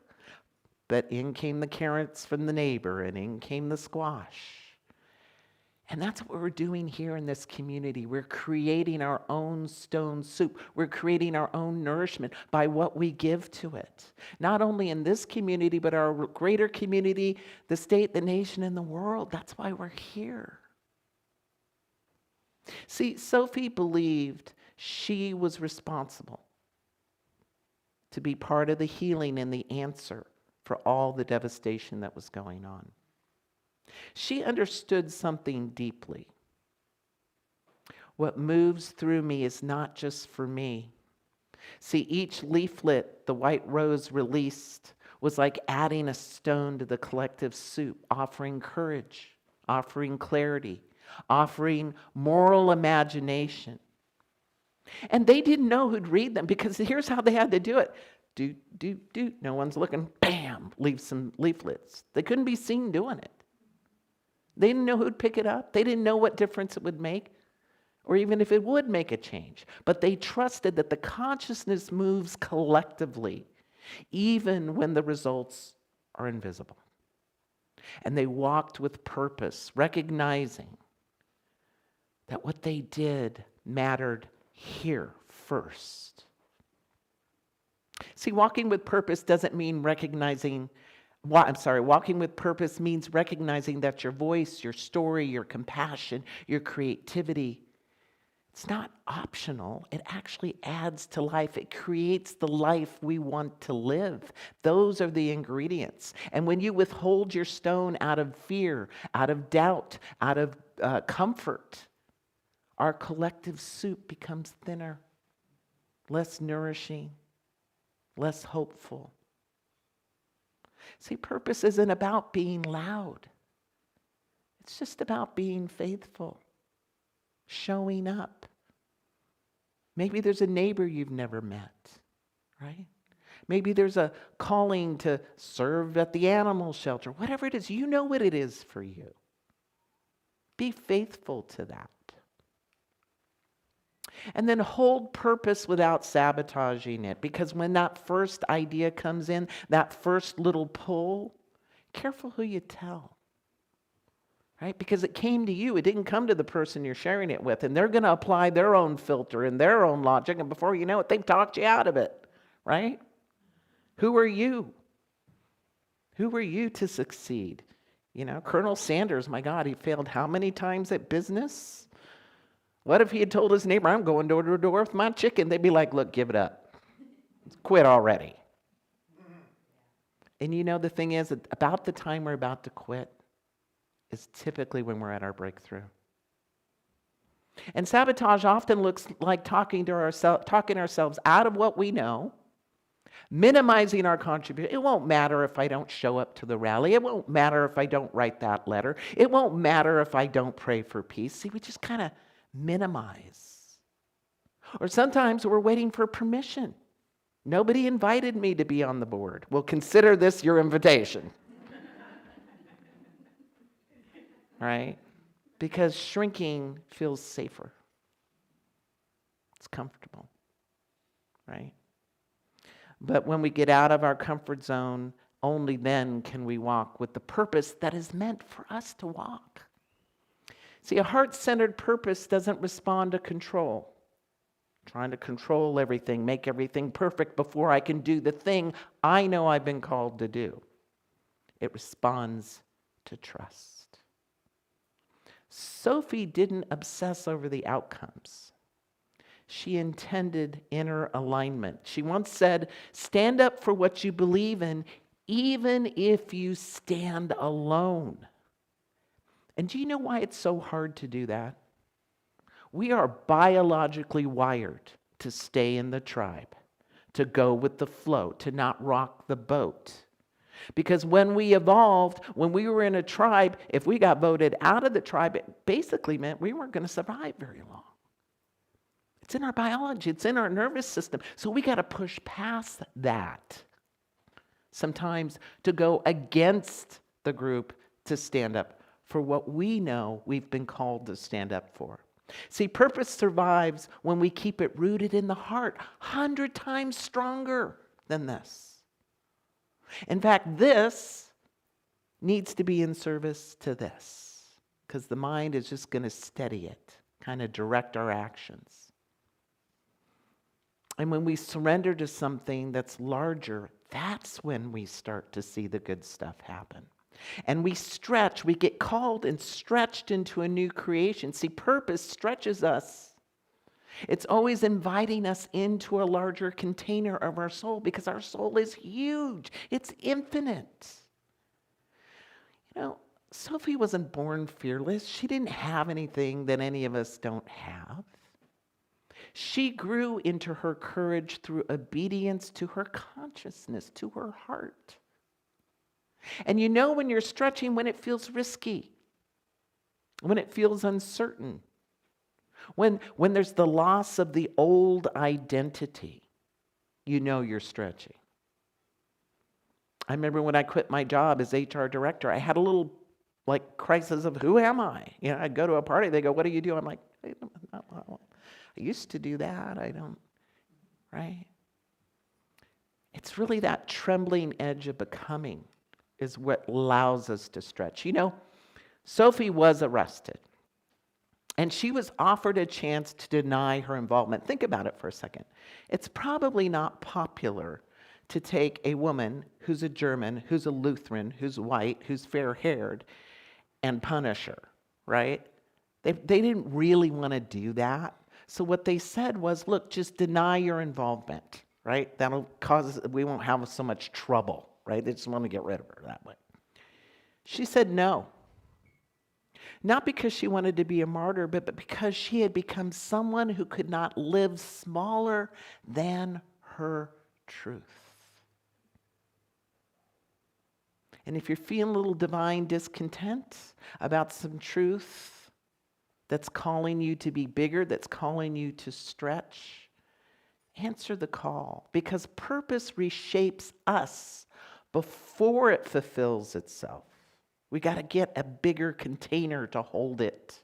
but in came the carrots from the neighbor, and in came the squash. And that's what we're doing here in this community. We're creating our own stone soup. We're creating our own nourishment by what we give to it. Not only in this community, but our greater community, the state, the nation, and the world. That's why we're here. See, Sophie believed she was responsible to be part of the healing and the answer for all the devastation that was going on. She understood something deeply. What moves through me is not just for me. See, each leaflet the white rose released was like adding a stone to the collective soup, offering courage, offering clarity, offering moral imagination. And they didn't know who'd read them, because here's how they had to do it. Doot, doot, doot. No one's looking. Bam! Leave some leaflets. They couldn't be seen doing it. They didn't know who'd pick it up. They didn't know what difference it would make, or even if it would make a change. But they trusted that the consciousness moves collectively, even when the results are invisible. And they walked with purpose, recognizing that what they did mattered here first. See, walking with purpose doesn't mean walking with purpose means recognizing that your voice, your story, your compassion, your creativity, it's not optional. It actually adds to life. It creates the life we want to live. Those are the ingredients. And when you withhold your stone out of fear, out of doubt, out of comfort, our collective soup becomes thinner, less nourishing, less hopeful. See, purpose isn't about being loud. It's just about being faithful, showing up. Maybe there's a neighbor you've never met, right? Maybe there's a calling to serve at the animal shelter. Whatever it is, you know what it is for you. Be faithful to that. And then hold purpose without sabotaging it. Because when that first idea comes in, that first little pull, careful who you tell. Right? Because it came to you. It didn't come to the person you're sharing it with. And they're going to apply their own filter and their own logic. And before you know it, they've talked you out of it. Right? Who are you? Who are you to succeed? Colonel Sanders, my God, he failed how many times at business? What if he had told his neighbor, I'm going door to door with my chicken? They'd be like, look, give it up. Quit already. And the thing is, that about the time we're about to quit is typically when we're at our breakthrough. And sabotage often looks like talking ourselves out of what we know, minimizing our contribution. It won't matter if I don't show up to the rally. It won't matter if I don't write that letter. It won't matter if I don't pray for peace. See, we just kind of minimize. Or sometimes we're waiting for permission. Nobody invited me to be on the board. Well, consider this your invitation. Right? Because shrinking feels safer. It's comfortable. Right? But when we get out of our comfort zone, only then can we walk with the purpose that is meant for us to walk. See, a heart-centered purpose doesn't respond to control. Trying to control everything, make everything perfect before I can do the thing I know I've been called to do. It responds to trust. Sophie didn't obsess over the outcomes. She intended inner alignment. She once said, "Stand up for what you believe in, even if you stand alone." And do you know why it's so hard to do that? We are biologically wired to stay in the tribe, to go with the flow, to not rock the boat. Because when we evolved, when we were in a tribe, if we got voted out of the tribe, it basically meant we weren't going to survive very long. It's in our biology, it's in our nervous system. So we got to push past that. Sometimes to go against the group to stand up for what we know we've been called to stand up for. See, purpose survives when we keep it rooted in the heart, 100 times stronger than this. In fact, this needs to be in service to this, because the mind is just going to steady it, kind of direct our actions. And when we surrender to something that's larger, that's when we start to see the good stuff happen. And we stretch, we get called and stretched into a new creation. See, purpose stretches us. It's always inviting us into a larger container of our soul, because our soul is huge. It's infinite. You know, Sophie wasn't born fearless. She didn't have anything that any of us don't have. She grew into her courage through obedience to her consciousness, to her heart. And you know when you're stretching, when it feels risky, when it feels uncertain, when there's the loss of the old identity, you know you're stretching. I remember when I quit my job as HR director, I had a little crisis of who am I? You know, I'd go to a party, they go, "What do you do?" I'm like, I used to do that, I don't, right? It's really that trembling edge of becoming is what allows us to stretch. You know, Sophie was arrested, and she was offered a chance to deny her involvement. Think about it for a second. It's probably not popular to take a woman who's a German, who's a Lutheran, who's white, who's fair-haired, and punish her, right? They didn't really want to do that. So what they said was, look, just deny your involvement, right? That'll cause, we won't have so much trouble. Right? They just want to get rid of her that way. She said no. Not because she wanted to be a martyr, but because she had become someone who could not live smaller than her truth. And if you're feeling a little divine discontent about some truth that's calling you to be bigger, that's calling you to stretch, answer the call, because purpose reshapes us before it fulfills itself. We got to get a bigger container to hold it.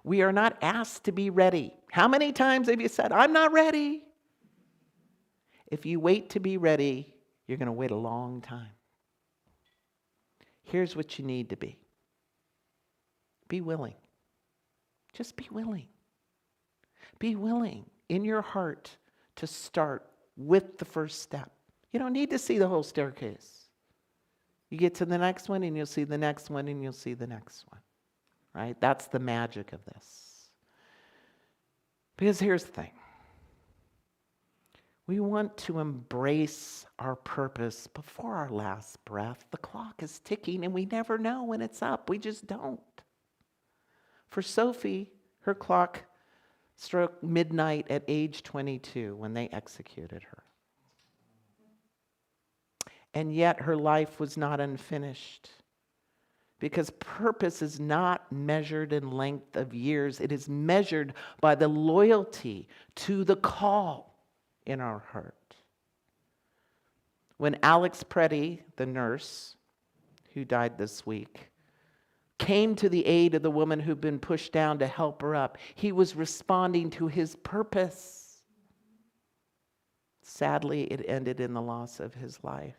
We are not asked to be ready. How many times have you said, "I'm not ready"? If you wait to be ready, you're going to wait a long time. Here's what you need to be. Be willing. Just be willing. Be willing in your heart to start with the first step. You don't need to see the whole staircase. You get to the next one and you'll see the next one and you'll see the next one, right? That's the magic of this. Because here's the thing. We want to embrace our purpose before our last breath. The clock is ticking and we never know when it's up. We just don't. For Sophie, her clock struck midnight at age 22 when they executed her. And yet her life was not unfinished, because purpose is not measured in length of years. It is measured by the loyalty to the call in our heart. When Alex Preddy, the nurse who died this week, came to the aid of the woman who'd been pushed down to help her up, he was responding to his purpose. Sadly, it ended in the loss of his life.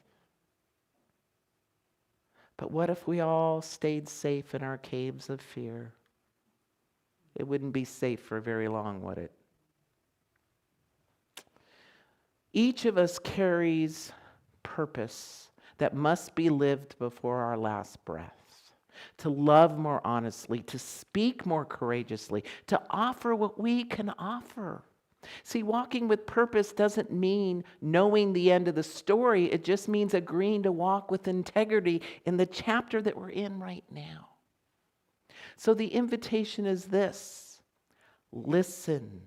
But what if we all stayed safe in our caves of fear? It wouldn't be safe for very long, would it? Each of us carries purpose that must be lived before our last breath. To love more honestly, to speak more courageously, to offer what we can offer. See, walking with purpose doesn't mean knowing the end of the story. It just means agreeing to walk with integrity in the chapter that we're in right now. So the invitation is this: listen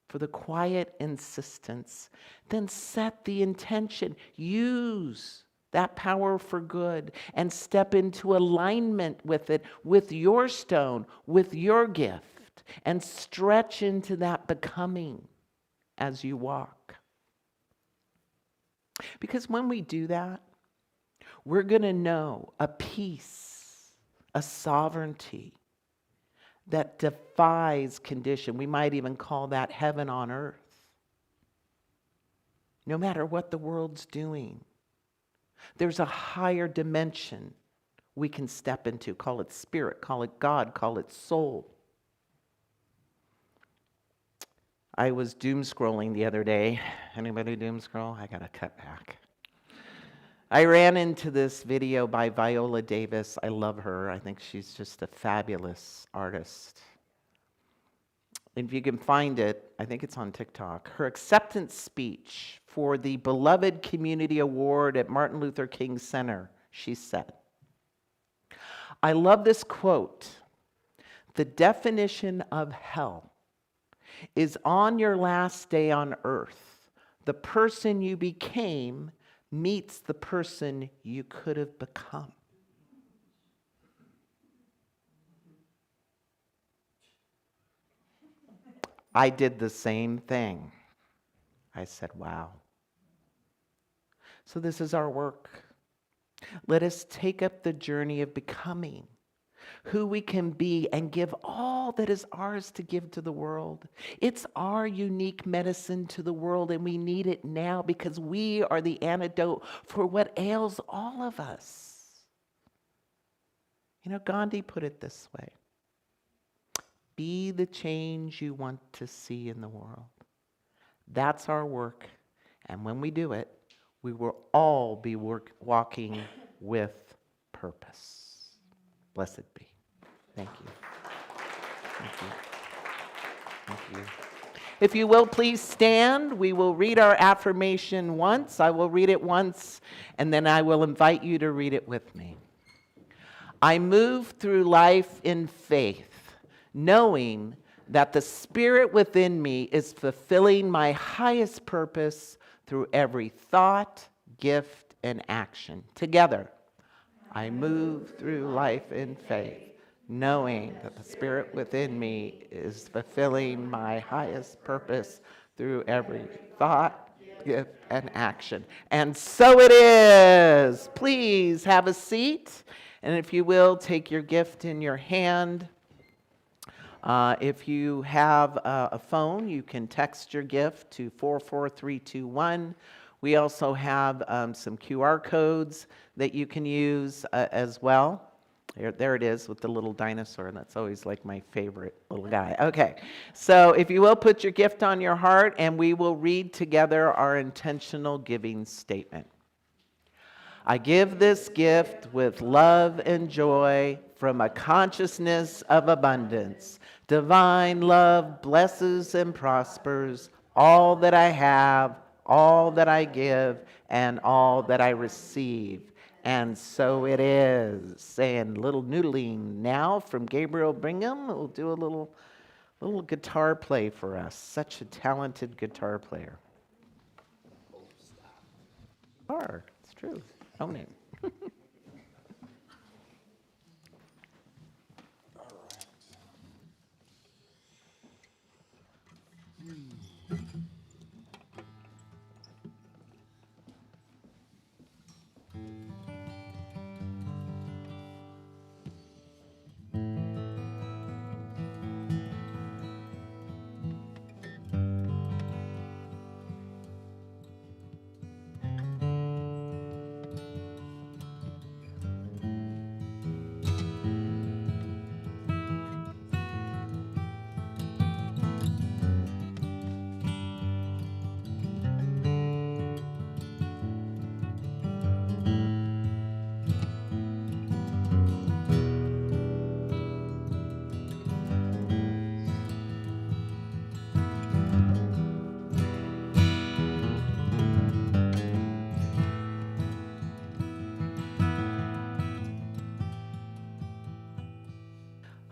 for the quiet insistence, then set the intention. Use that power for good and step into alignment with it, with your stone, with your gift, and stretch into that becoming as you walk. Because when we do that, we're going to know a peace, a sovereignty that defies condition. We might even call that heaven on earth. No matter what the world's doing, there's a higher dimension we can step into. Call it spirit, call it God, call it soul. I was doom scrolling the other day. Anybody doom scroll? I gotta cut back. I ran into this video by Viola Davis. I love her. I think she's just a fabulous artist. If you can find it, I think it's on TikTok. Her acceptance speech for the Beloved Community Award at Martin Luther King Center, she said, I love this quote. The definition of hell is on your last day on earth, the person you became meets the person you could have become. I did the same thing. I said, wow. So this is our work. Let us take up the journey of becoming who we can be and give all that is ours to give to the world. It's our unique medicine to the world, and we need it now because we are the antidote for what ails all of us. You know, Gandhi put it this way: be the change you want to see in the world. That's our work, and when we do it, we will all be walking with purpose. Blessed be. Thank you. Thank you. Thank you. If you will, please stand. We will read our affirmation once. I will read it once, and then I will invite you to read it with me. I move through life in faith, knowing that the Spirit within me is fulfilling my highest purpose through every thought, gift, and action. Together, I move through life in faith, knowing that the Spirit within me is fulfilling my highest purpose through every thought, gift, and action. And so it is. Please have a seat. And if you will, take your gift in your hand. If you have a phone, you can text your gift to 44321. We also have some QR codes that you can use as well. There it is with the little dinosaur. That's always like my favorite little guy. Okay, so if you will, put your gift on your heart, and we will read together our intentional giving statement. I give this gift with love and joy from a consciousness of abundance. Divine love blesses and prospers all that I have, all that I give, and all that I receive. And so it is. And little noodling now from Gabriel Bingham. We'll do a little guitar play for us. Such a talented guitar player. It's true. Own it.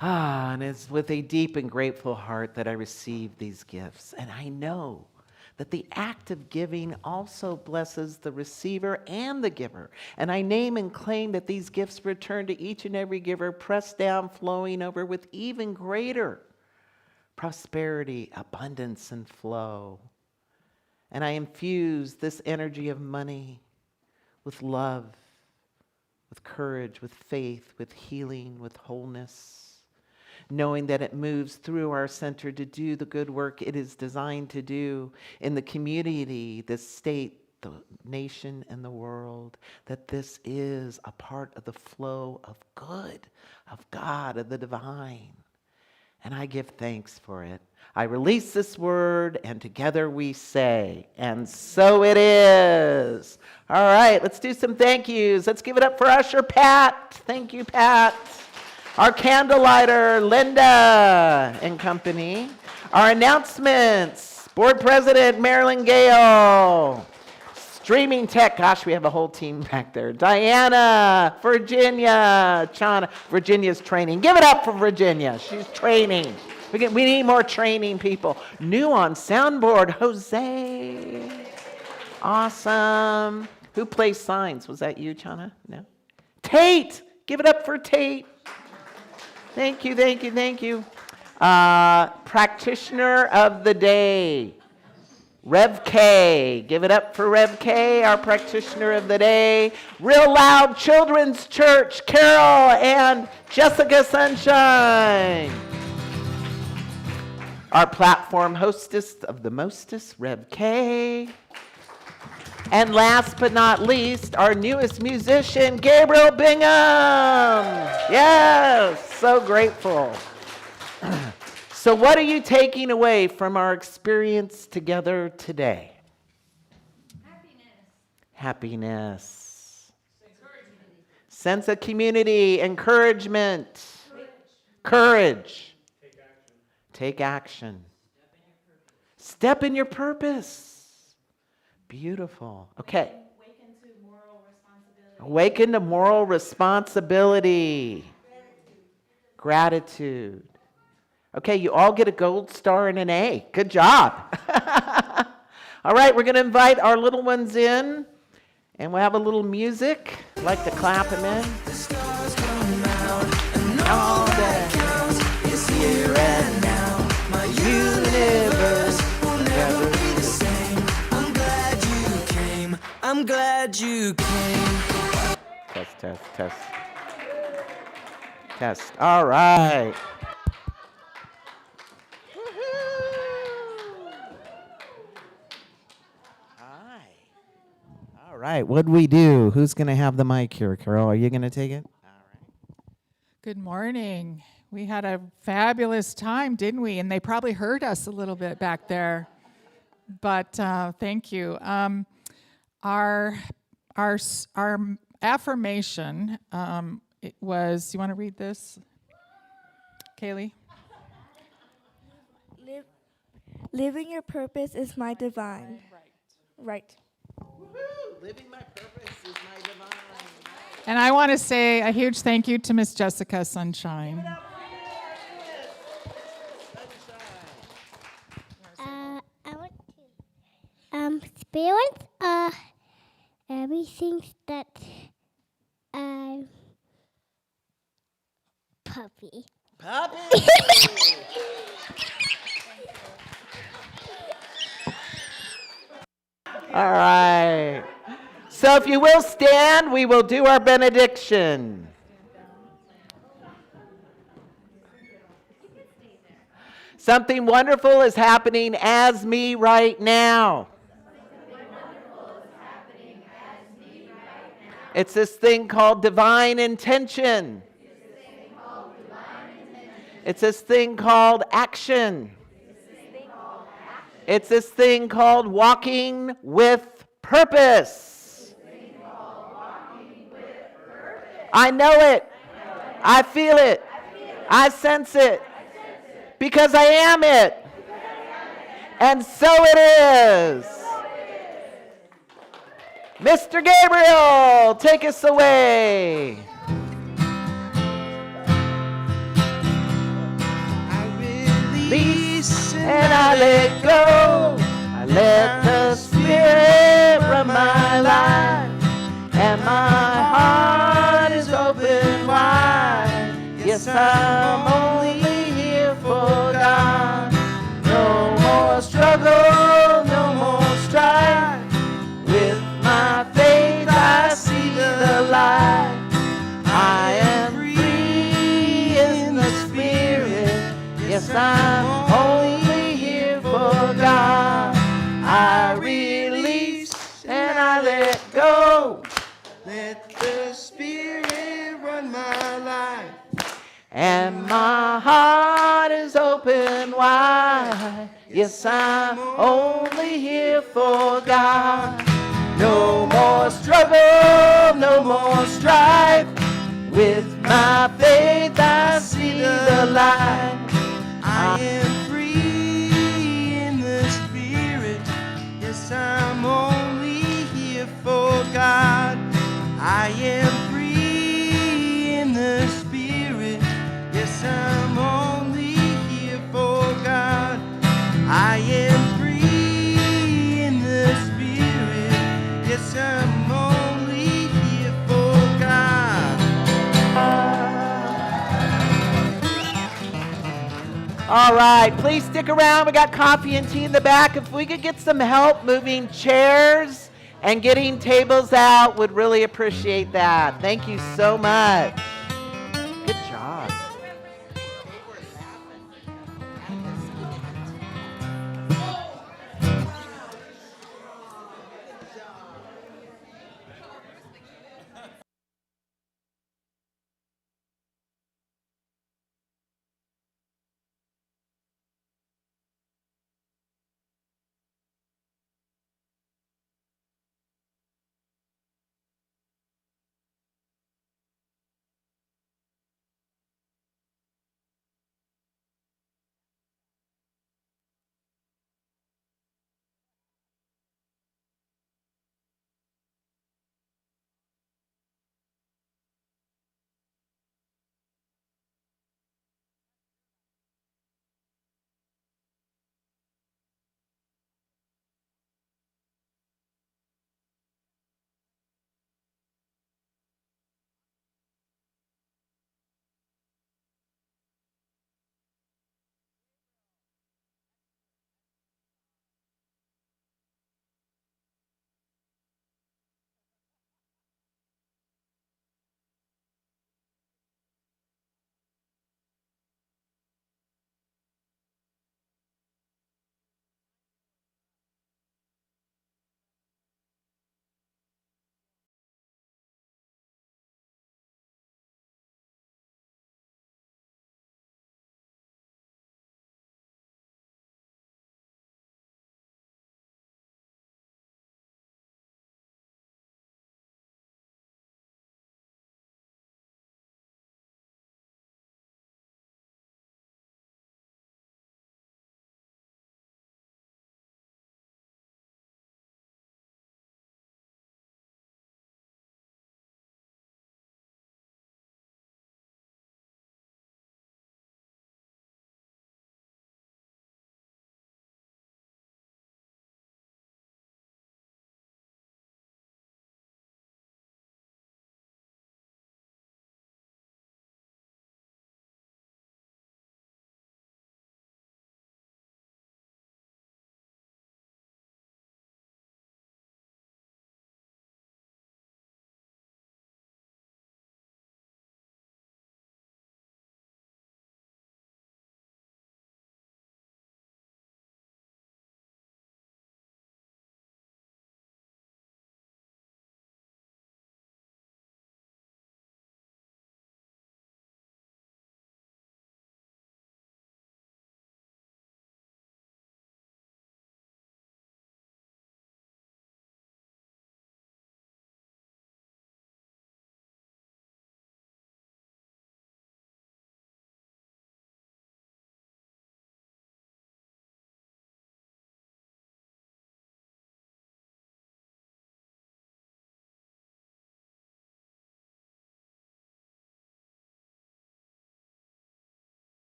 And it's with a deep and grateful heart that I receive these gifts. And I know that the act of giving also blesses the receiver and the giver. And I name and claim that these gifts return to each and every giver, pressed down, flowing over with even greater prosperity, abundance, and flow. And I infuse this energy of money with love, with courage, with faith, with healing, with wholeness, knowing that it moves through our center to do the good work it is designed to do in the community, the state, the nation, and the world, that this is a part of the flow of good, of God, of the divine. And I give thanks for it. I release this word, and together we say, and so it is. All right, let's do some thank yous. Let's give it up for Usher Pat. Thank you, Pat. Our candlelighter, Linda and company. Our announcements, Board President Marilyn Gale. Streaming tech, gosh, we have a whole team back there. Diana, Virginia, Chana. Virginia's training. Give it up for Virginia. She's training. We need more training people. New on soundboard, Jose. Awesome. Who plays signs? Was that you, Chana? No? Tate. Give it up for Tate. Thank you, thank you, thank you. Practitioner of the day. Rev K, give it up for Rev K, our practitioner of the day. Real Loud Children's Church, Carol and Jessica Sunshine. Our platform hostess of the mostest, Rev K. And last but not least, our newest musician, Gabriel Bingham. Yes, so grateful. So what are you taking away from our experience together today? Happiness. Sense of community, encouragement. Courage. Take action. Step in your purpose. Beautiful. Okay. Awaken to moral responsibility. Gratitude. Okay, you all get a gold star and an A. Good job. All right, we're going to invite our little ones in, and we'll have a little music. I'd like to clap them in. The stars come out, and all that counts is here and now. My universe will never be the same. I'm glad you came. I'm glad you came. Test, test, test. Test. All right. All right, what'd we do? Who's going to have the mic here? Carol, are you going to take it? All right. Good morning. We had a fabulous time, didn't we? And they probably heard us a little bit back there. But thank you. Our affirmation, it was, you want to read this, Kaylee? Living your purpose is my divine. Right. Woo-hoo! Living my purpose is my divine. And I want to say a huge thank you to Miss Jessica Sunshine. I want to. Parents are everything that puppy. Puppy. All right. So if you will stand, we will do our benediction. Something wonderful is happening as me right now. It's this thing called divine intention. It's this thing called action. It's this thing called walking with purpose. I know it. I feel it. I sense it. Because I am it. And so it is. Mr. Gabriel, take us away. release and I let go. I let the Spirit run my life, and my heart is open wide. Yes, I'm only here for God. No more struggle, no more strife. With my faith I see the light. I am free in the Spirit. Yes, I'm only here for God. I release and I let go. Let the Spirit run my life. And my heart is open wide. Yes, I'm only here for God. No more struggle, no more strife. With my faith I see the light. I am free in the Spirit. Yes, I'm only here for God. I am free in the Spirit. Yes, I'm only here for God. I am free in the Spirit. Yes, I'm only here for God. All right, please stick around. We got coffee and tea in the back. If we could get some help moving chairs and getting tables out, would really appreciate that. Thank you so much.